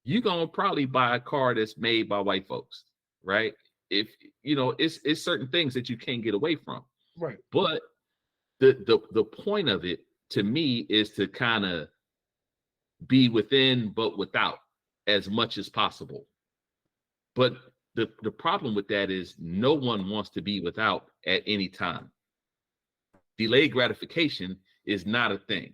you're going to probably buy a car that's made by white folks, right? if you know, it's certain things that you can't get away from. Right. But the point of it to me is to kind of be within but without as much as possible. But the problem with that is no one wants to be without at any time. Delayed gratification is not a thing.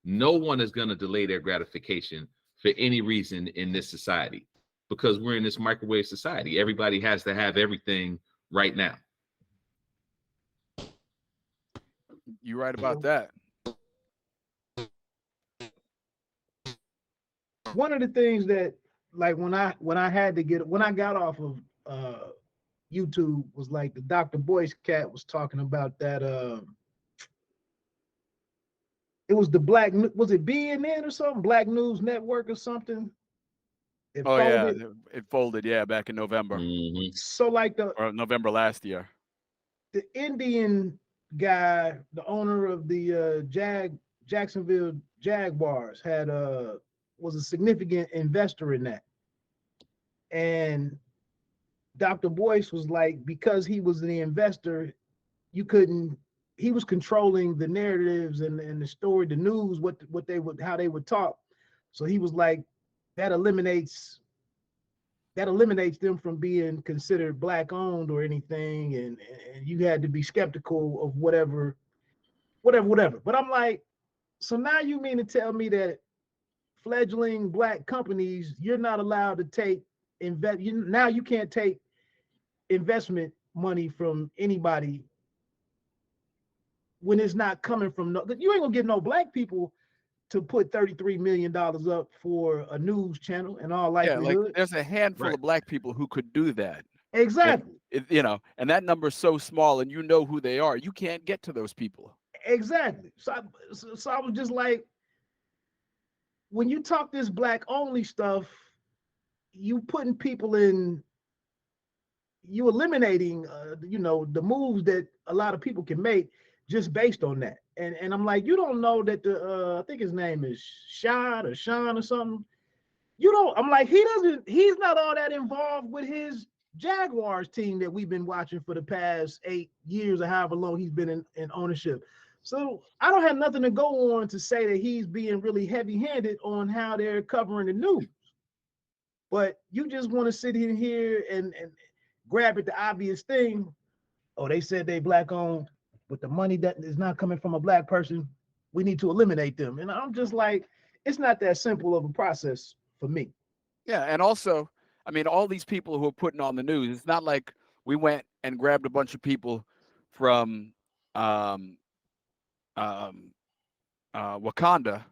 No one is going to delay their gratification for any reason in this society, because we're in this microwave society. Everybody has to have everything right now. You're right about that. One of the things that, like, when I got off of YouTube, was like the Dr. Boyce cat was talking about that. It was the was it BNN or something? Black News Network or something? It folded. Yeah, it folded. Yeah, back in November. Mhm. So like or November last year. The Indian guy, the owner of the Jacksonville Jaguars, was a significant investor in that. And Dr. Boyce was like, because he was the investor, he was controlling the narratives and the story, the news, how they would talk. So he was like, that eliminates them from being considered black owned or anything, and you had to be skeptical of whatever. But I'm like, so now you mean to tell me that fledgling black companies, you're not allowed to take now you can't take investment money from anybody when it's not coming from you ain't gonna get no black people to put $33 million up for a news channel in all likelihood. Yeah, like there's a handful Right. of black people who could do that. Exactly. You know, and that number's so small, and you know who they are. You can't get to those people. Exactly. So I was just like, when you talk this black only stuff, you putting people in, you eliminating, the moves that a lot of people can make just based on that. And I'm like, you don't know that I think his name is Sean or something. I'm like, he's not all that involved with his Jaguars team that we've been watching for the past 8 years or however long he's been in ownership. So I don't have nothing to go on to say that he's being really heavy-handed on how they're covering the news. But you just want to sit in here and grab at the obvious thing. Oh, they said they black owned, but the money that is not coming from a black person, we need to eliminate them. And I'm just like, it's not that simple of a process for me. Yeah, and also, I mean, all these people who are putting on the news, it's not like we went and grabbed a bunch of people from Wakanda,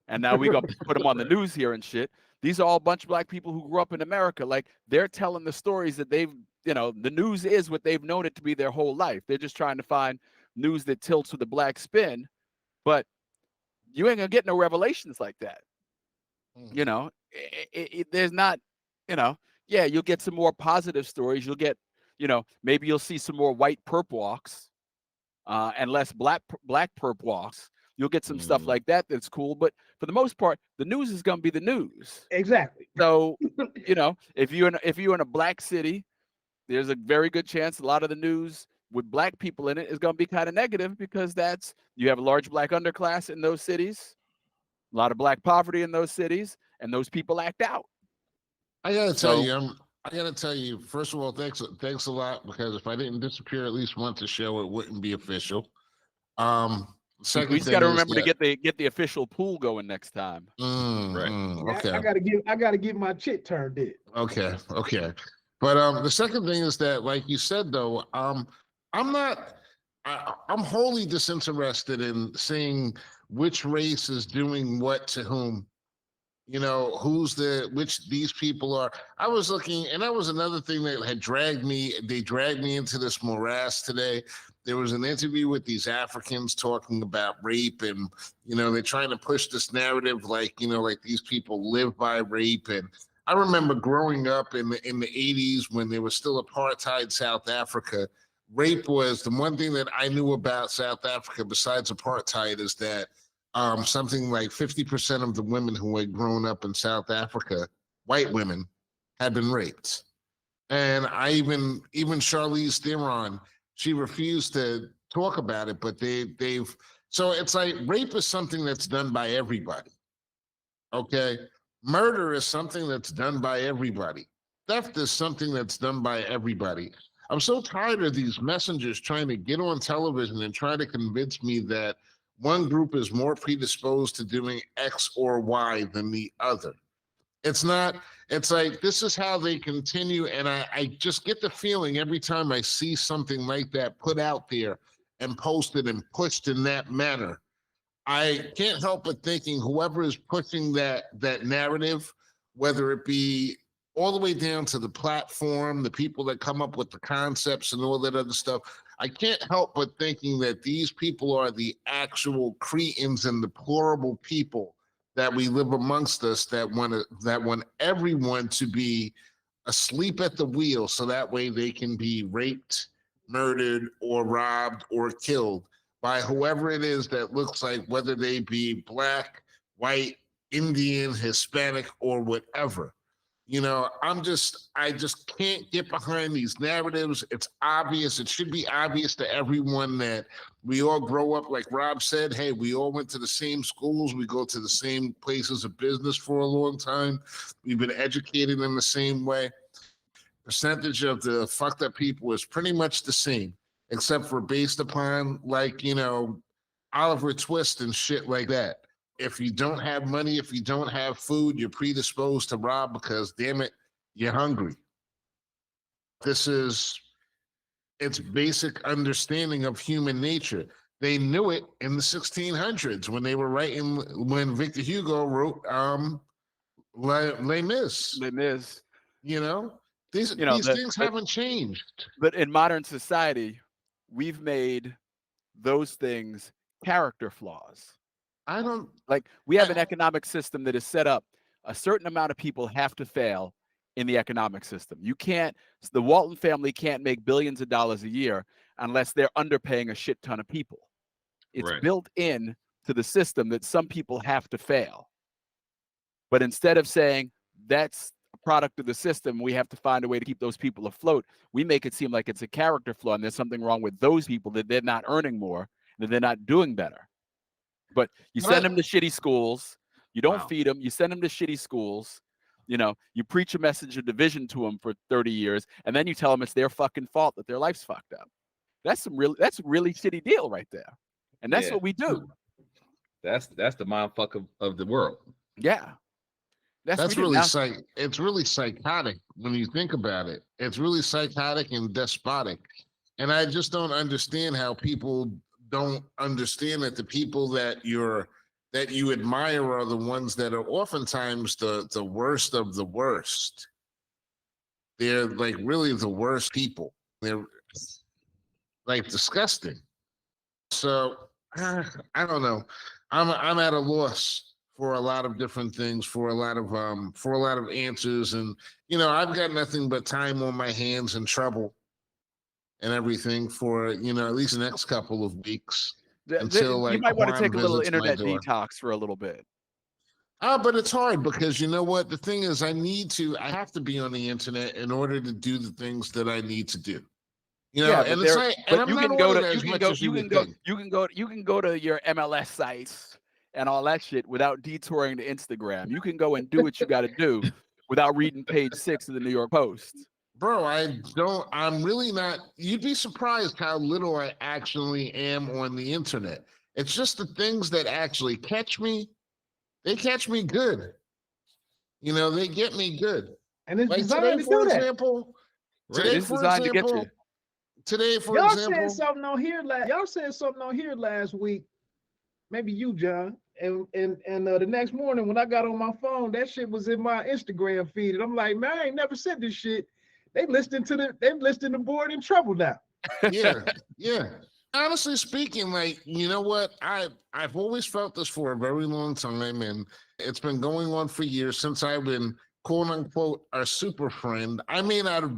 and now we gonna put them on the news here and shit. These are all a bunch of black people who grew up in America. Like, they're telling the stories that they've, the news is what they've known it to be their whole life. They're just trying to find news that tilts with a black spin, but you ain't gonna get no revelations like that. There's not, yeah, you'll get some more positive stories. You'll get, maybe you'll see some more white perp walks and less black perp walks. You'll get some stuff like that that's cool. But for the most part, the news is going to be the news. Exactly. So, if you're in a black city, there's a very good chance a lot of the news with black people in it is going to be kind of negative, because you have a large black underclass in those cities, a lot of black poverty in those cities, and those people act out. I gotta tell you, first of all, thanks a lot, because if I didn't disappear at least once a show, it wouldn't be official. Second, we just got to remember to get the official pool going next time. Okay. I gotta get my chit turned in. Okay. But the second thing is that, like you said, though, I'm wholly disinterested in seeing which race is doing what to whom. Which these people are. I was looking, and that was another thing that had dragged me into this morass today. There was an interview with these Africans talking about rape, and they're trying to push this narrative like these people live by rape. And I remember growing up in the 80s when there was still apartheid South Africa. Rape was the one thing that I knew about South Africa besides apartheid, is that something like 50% of the women who had grown up in South Africa, white women, had been raped. And I even Charlize Theron, she refused to talk about it, but they've so it's like rape is something that's done by everybody. Okay. Murder is something that's done by everybody. Theft is something that's done by everybody. I'm so tired of these messengers trying to get on television and try to convince me that one group is more predisposed to doing X or Y than the other. It's not, it's like this is how they continue. And I just get the feeling every time I see something like that put out there and posted and pushed in that manner, I can't help but thinking whoever is pushing that narrative, whether it be all the way down to the platform, the people that come up with the concepts and all that other stuff, I can't help but thinking that these people are the actual cretins and deplorable people that we live amongst us that want everyone to be asleep at the wheel so that way they can be raped, murdered, or robbed or killed by whoever it is that looks like, whether they be black, white, Indian, Hispanic, or whatever. You know, I just can't get behind these narratives. It's obvious. It should be obvious to everyone that we all grow up, like Rob said, hey, we all went to the same schools. We go to the same places of business for a long time. We've been educated in the same way. Percentage of the fucked up people is pretty much the same, except for based upon, like, you know, Oliver Twist and shit like that. If you don't have money, if you don't have food, you're predisposed to rob because, damn it, you're hungry. It's basic understanding of human nature. They knew it in the 1600s when they were writing, when Victor Hugo wrote Les Mis. Les Mis. You know, these things haven't changed. But in modern society, we've made those things character flaws. I don't like we have an economic system that is set up. A certain amount of people have to fail in the economic system. You can't, the Walton family can't make billions of dollars a year unless they're underpaying a shit ton of people. It's built in to the system that some people have to fail. But instead of saying that's a product of the system, we have to find a way to keep those people afloat, we make it seem like it's a character flaw and there's something wrong with those people, that they're not earning more, that they're not doing better. But you send them to shitty schools. You don't feed them. You send them to shitty schools. You know, you preach a message of division to them for 30 years, and then you tell them it's their fucking fault that their life's fucked up. That's a really shitty deal right there. And that's what we do. That's the mindfuck of the world. Yeah. That's really it's really psychotic when you think about it. It's really psychotic and despotic. And I just don't understand how people don't understand that the people that you admire are the ones that are oftentimes the worst of the worst. They're like really the worst people. They're like disgusting. So I don't know. I'm at a loss for a lot of different things, for a lot of answers, and you know, I've got nothing but time on my hands and trouble and everything for, you know, at least the next couple of weeks until like you might want to Juan take a little visits my internet door. detox for a little bit. But it's hard because you know what? The thing is, I have to be on the internet in order to do the things that I need to do. You know, and it's like, and I'm not on it as much as you would think. You can go to your MLS sites and all that shit without detouring to Instagram. You can go and do what you got to do without reading page 6 of the New York Post. Bro, I'm really not, you'd be surprised how little I actually am on the internet. It's just the things that actually catch me. They catch me good. You know, they get me good. And it's like designed today, to for do that. example, It's designed to get you. Today, for Y'all example, said something on here last week. Maybe you, John. And the next morning when I got on my phone, that shit was in my Instagram feed. And I'm like, man, I ain't never said this shit. They listening to Board in Trouble now. Yeah. Honestly speaking, like, you know what? I've always felt this for a very long time, and it's been going on for years since I've been quote unquote a super friend. I may not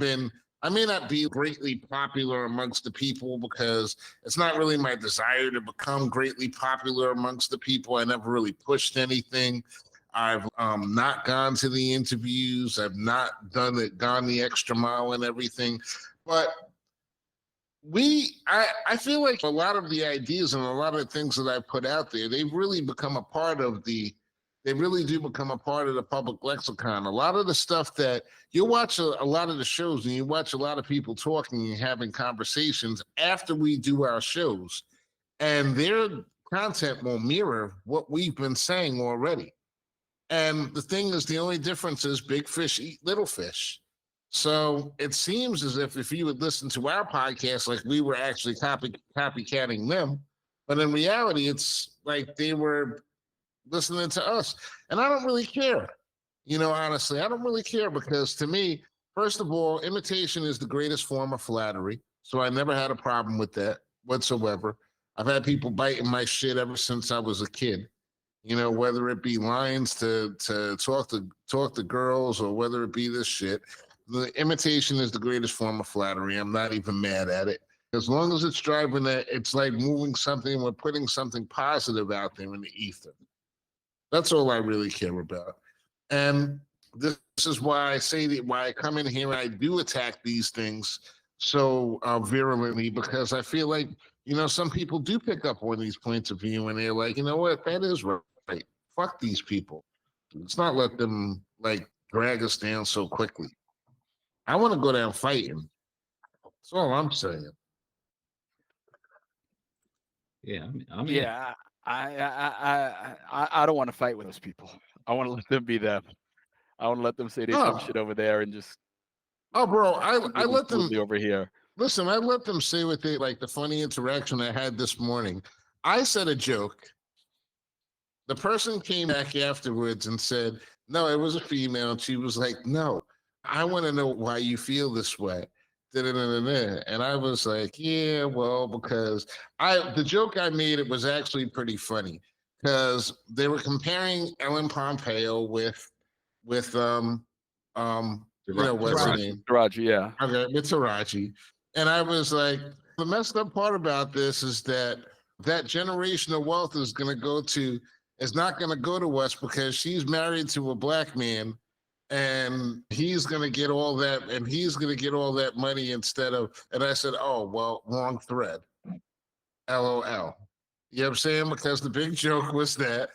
be greatly popular amongst the people because it's not really my desire to become greatly popular amongst the people. I never really pushed anything. I've not gone to the interviews. I've not gone the extra mile and everything. But I feel like a lot of the ideas and a lot of the things that I put out there, they've really become a part of they really do become a part of the public lexicon. A lot of the stuff that you watch a lot of the shows and you watch a lot of people talking and having conversations after we do our shows, and their content will mirror what we've been saying already. And the thing is, the only difference is big fish eat little fish. So it seems as if you would listen to our podcast like we were actually copycatting them, but in reality, it's like they were listening to us. And I don't really care. Honestly, I don't really care because to me, first of all, imitation is the greatest form of flattery. So I never had a problem with that whatsoever. I've had people biting my shit ever since I was a kid. Whether it be lines to talk to girls or whether it be this shit. The imitation is the greatest form of flattery. I'm not even mad at it. As long as it's driving that, it's like moving something, we're putting something positive out there in the ether. That's all I really care about. And this is why I say that why I come in here and I do attack these things so virulently, because I feel like, some people do pick up on these points of view and they're like, you know what, that is right. Fuck these people. Let's not let them like drag us down so quickly. I want to go down fighting. That's all I'm saying. Yeah, I mean, Yeah, I don't want to fight with those people. I want to let them be them. I want to let them say their dumb shit over there and just bro, I let them over here. Listen, I let them say what they like. The funny interaction I had this morning. I said a joke. The person came back afterwards and said, no, it was a female. And she was like, no, I want to know why you feel this way. And I was like, yeah, well, because the joke I made, it was actually pretty funny because they were comparing Ellen Pompeo with what's her name? Taraji, yeah. Okay, with Taraji. And I was like, the messed up part about this is that generational wealth is not going to go to us because she's married to a black man and he's going to get all that money instead of, and I said, oh, well, wrong thread. LOL. You know what I'm saying? Because the big joke was that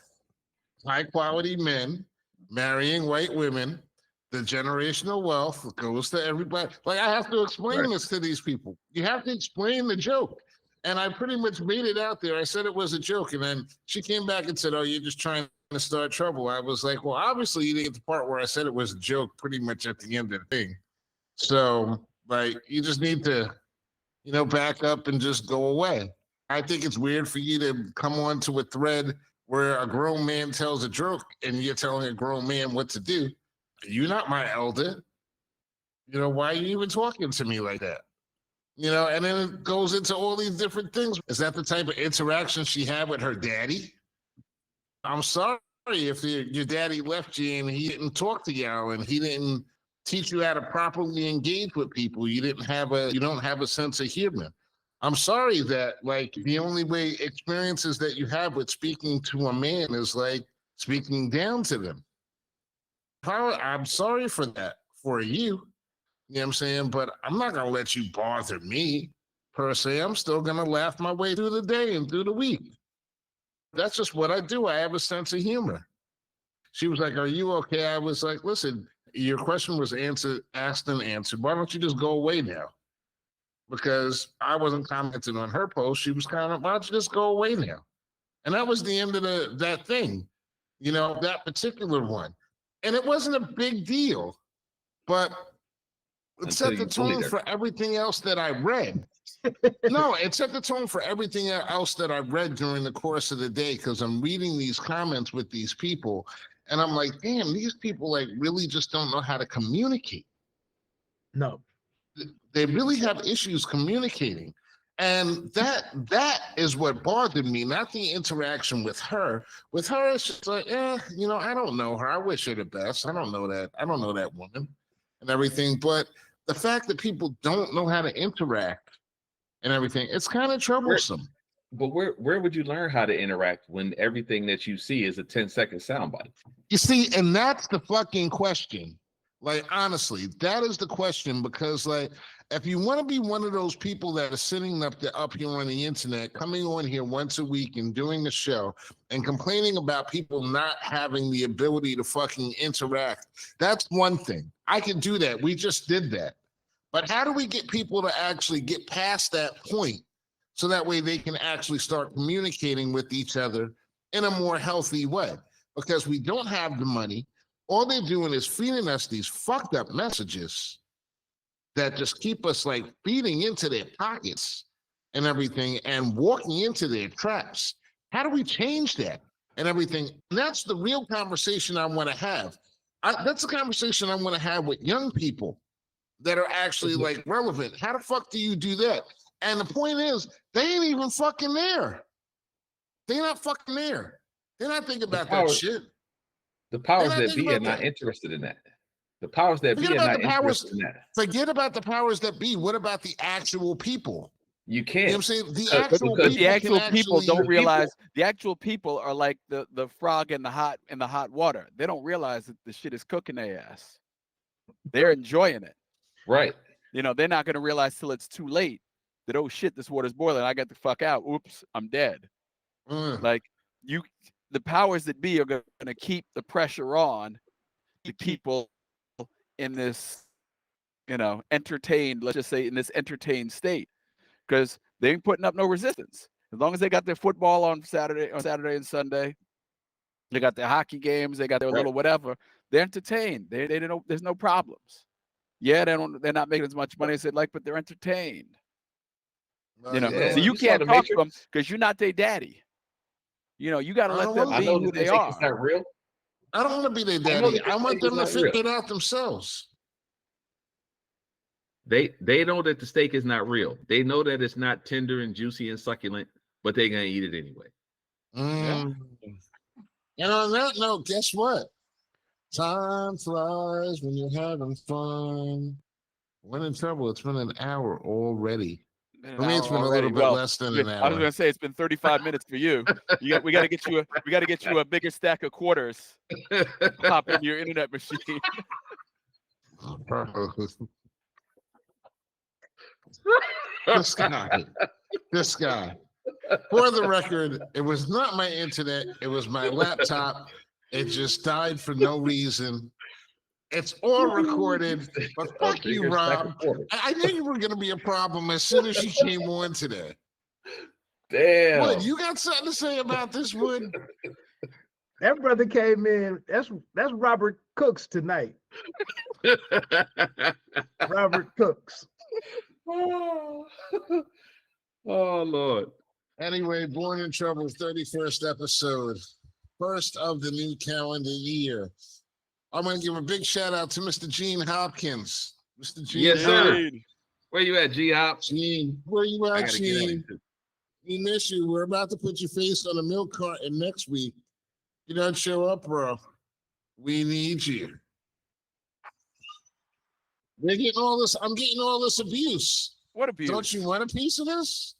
high quality men marrying white women, the generational wealth goes to everybody. Like, I have to explain this to these people. You have to explain the joke. And I pretty much made it out there. I said it was a joke. And then she came back and said, oh, you're just trying to start trouble. I was like, well, obviously you didn't get the part where I said it was a joke pretty much at the end of the thing. So, like, you just need to, back up and just go away. I think it's weird for you to come on to a thread where a grown man tells a joke and you're telling a grown man what to do. You're not my elder. Why are you even talking to me like that? And then it goes into all these different things. Is that the type of interaction she had with her daddy? I'm sorry if your daddy left you and he didn't talk to you and he didn't teach you how to properly engage with people. You don't have a sense of humor. I'm sorry that like the only way experiences that you have with speaking to a man is like speaking down to them. I'm sorry for that for you. You know what I'm saying? But I'm not going to let you bother me per se. I'm still going to laugh my way through the day and through the week. That's just what I do. I have a sense of humor. She was like, are you okay? I was like, listen, your question was asked and answered. Why don't you just go away now? Because I wasn't commenting on her post. She was kind of, why don't you just go away now? And that was the end of that thing, that particular one. And it wasn't a big deal, but it set the tone for everything else that I read. No, it set the tone for everything else that I read during the course of the day because I'm reading these comments with these people. And I'm like, damn, these people like really just don't know how to communicate. No. They really have issues communicating. And that is what bothered me, not the interaction with her. With her, it's just like, I don't know her. I wish her the best. I don't know that woman and everything. But the fact that people don't know how to interact and everything, it's kind of troublesome. But where would you learn how to interact when everything that you see is a 10-second soundbite? You see, and that's the fucking question. Like, honestly, that is the question, because like, if you want to be one of those people that are sitting up here on the internet, coming on here once a week and doing a show and complaining about people not having the ability to fucking interact, that's one thing. I can do that. We just did that. But how do we get people to actually get past that point so that way they can actually start communicating with each other in a more healthy way? Because we don't have the money. All they're doing is feeding us these fucked up messages that just keep us like feeding into their pockets and everything and walking into their traps. How do we change that and everything? And that's the real conversation I want to have. That's the conversation I want to have with young people that are actually like relevant. How the fuck do you do that? And the point is, they ain't even fucking there. They're not fucking there. They're not thinking about that shit. The powers that be are not interested in that. The powers that be are not interested in that. Forget about the powers that be. What about the actual people? You can't. You know what I'm saying? The actual people don't realize. The actual people are like the frog in the hot water. They don't realize that the shit is cooking their ass. They're enjoying it. Right. You know, they're not going to realize till it's too late that, oh shit, this water's boiling. I got the fuck out. Oops, I'm dead. Like the powers that be are going to keep the pressure on the people in this, you know, entertained, let's just say in this entertained state, because they ain't putting up no resistance. As long as they got their football on Saturday and Sunday, they got their hockey games, they got their little whatever, they're entertained. They don't, there's no problems. Yeah, they're not making as much money as they'd like, but they're entertained. You know, so you can't talk to them because you're not their daddy. You know, you got to let them be who they are. It's not real. I don't want to be their daddy. I want them to figure it out themselves. They know that the steak is not real. They know that it's not tender and juicy and succulent, but they're gonna eat it anyway. Yeah. And on that note, guess what? Time flies when you're having fun. When in trouble, it's been an hour already. For me, it's been a little bit less than an hour. I was gonna say it's been 35 minutes for you. We gotta get you a bigger stack of quarters. Pop in your internet machine. This guy. For the record, it was not my internet. It was my laptop. It just died for no reason. It's all recorded, but fuck you, Rob. I knew you were going to be a problem as soon as you came on today. Damn. Wood, you got something to say about this, Wood? That brother came in. That's Robert Cooks tonight. Robert Cooks. Oh, Lord. Anyway, Born in Trouble, 31st episode, first of the new calendar year. I'm going to give a big shout out to Mr. Gene Hopkins. Mr. Gene. Yes, sir. Where you at, G Hop? Gene, where you at, Gene? We miss you. We're about to put your face on a milk carton next week. You don't show up, bro. We need you. They're getting all this. I'm getting all this abuse. What abuse? Don't you want a piece of this?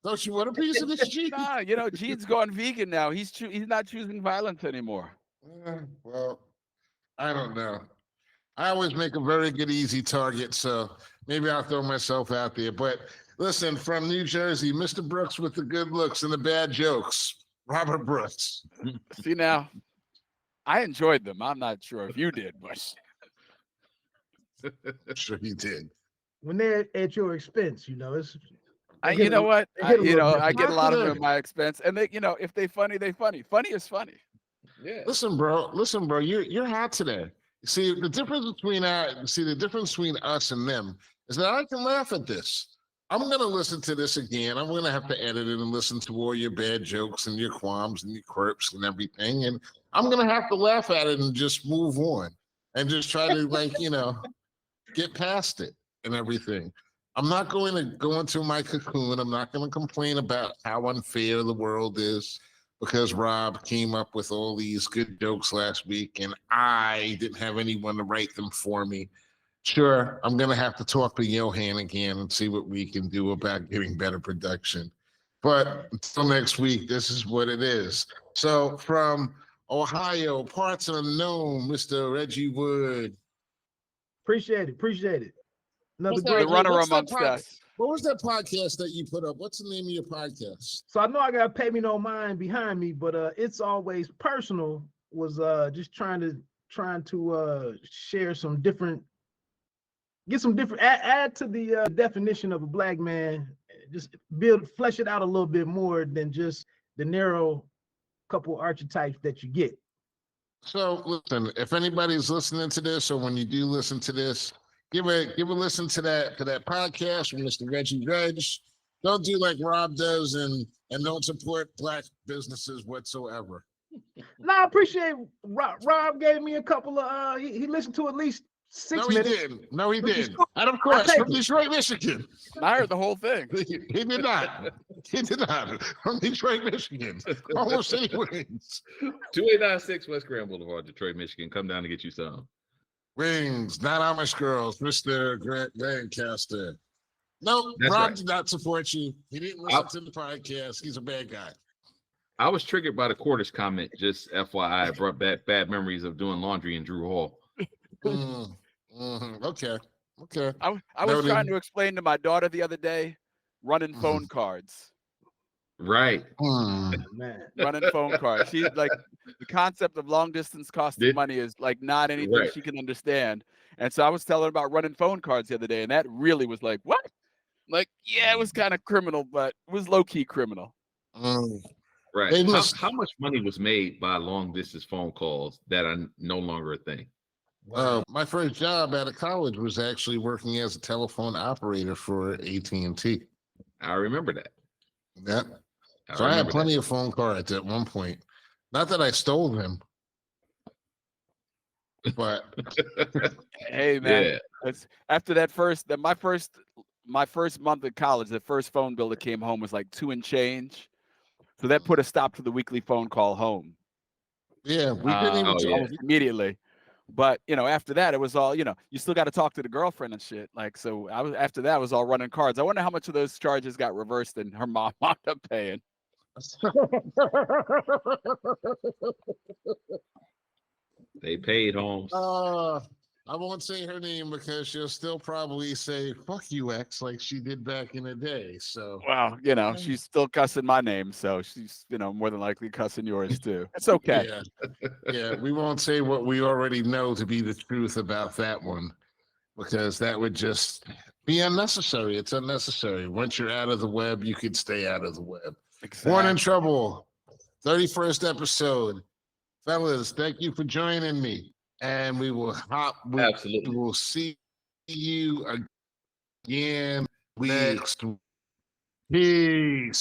Don't you want a piece of this, Gene? Nah, you know, Gene's gone vegan now. He's not choosing violence anymore. Well, I don't know. I always make a very good, easy target, so maybe I'll throw myself out there. But listen, from New Jersey, Mr. Brooks with the good looks and the bad jokes, Robert Brooks. See, now, I enjoyed them. I'm not sure if you did, but sure he did. When they're at your expense, you know, it's. You know what? I get a lot of them at my expense, and they, you know, if they funny, they funny. Funny is funny. Yeah. Listen, bro. You're hot today. See, the difference between us and them is that I can laugh at this. I'm gonna listen to this again. I'm gonna have to edit it and listen to all your bad jokes and your qualms and your quirks and everything, and I'm gonna have to laugh at it and just move on and just try to get past it and everything. I'm not going to go into my cocoon. I'm not going to complain about how unfair the world is because Rob came up with all these good jokes last week and I didn't have anyone to write them for me. Sure, I'm going to have to talk to Johan again and see what we can do about getting better production. But until next week, this is what it is. So from Ohio, parts unknown, Mr. Reggie Wood. Appreciate it. Appreciate it. Another What's The great. that- runner what's that amongst pod- us. What was that podcast that you put up? What's the name of your podcast? So I know I got Pay Me No Mind behind me, but It's Always Personal was just trying to share some different, get some different, add to the definition of a black man, just flesh it out a little bit more than just the narrow couple archetypes that you get. So listen, if anybody's listening to this, or when you do listen to this, give a listen to that podcast from Mr. Reggie Reg. Don't do like Rob does and don't support black businesses whatsoever. No, I appreciate Rob gave me a couple of he listened to at least 6 No, he minutes. didn't. No, he Which is didn't. cool. And of course, take from it. Detroit, Michigan. I heard the whole thing. He did not. He did not. From Detroit, Michigan. Almost City Wings. 2896 West Grand Boulevard, Detroit, Michigan. Come down to get you some. Wings, not Amish girls, Mr. Grant Lancaster. Nope, That's Rob right. did not support you. He didn't listen to the podcast. He's a bad guy. I was triggered by the quarters comment. Just FYI, it brought back bad memories of doing laundry in Drew Hall. Okay. Okay. I was Noted. trying to explain to my daughter the other day, running Mhm. phone cards. Right. Man. Running phone cards. She's like, the concept of long distance costing Did- money is like not anything Right. she can understand. And so I was telling her about running phone cards the other day, and that really was like, what? Like, yeah, it was kind of criminal, but it was low key criminal. Right. They How, must- how much money was made by long distance phone calls that are no longer a thing? My first job out of college was actually working as a telephone operator for AT&T. I remember that. Yeah. So I had remember plenty of phone cards at one point. Not that I stole them, but Hey man, Yeah. it's after my first month of college, the first phone bill that came home was like $2 and change. So that put a stop to the weekly phone call home. yeah, we didn't even Oh, yeah. Almost immediately. But after that, it was all, you still got to talk to the girlfriend and shit. Like, so after that, it was all running cards. I wonder how much of those charges got reversed and her mom wound up paying. They paid Holmes. I won't say her name because she'll still probably say "fuck you, ex" like she did back in the day. So Well, she's still cussing my name, so she's, more than likely cussing yours too. It's okay. yeah, we won't say what we already know to be the truth about that one because that would just be unnecessary. It's unnecessary. Once you're out of the web, you could stay out of the web. Born in Trouble, 31st episode. Fellas, thank you for joining me. And we will Absolutely. We will see you again next. Peace.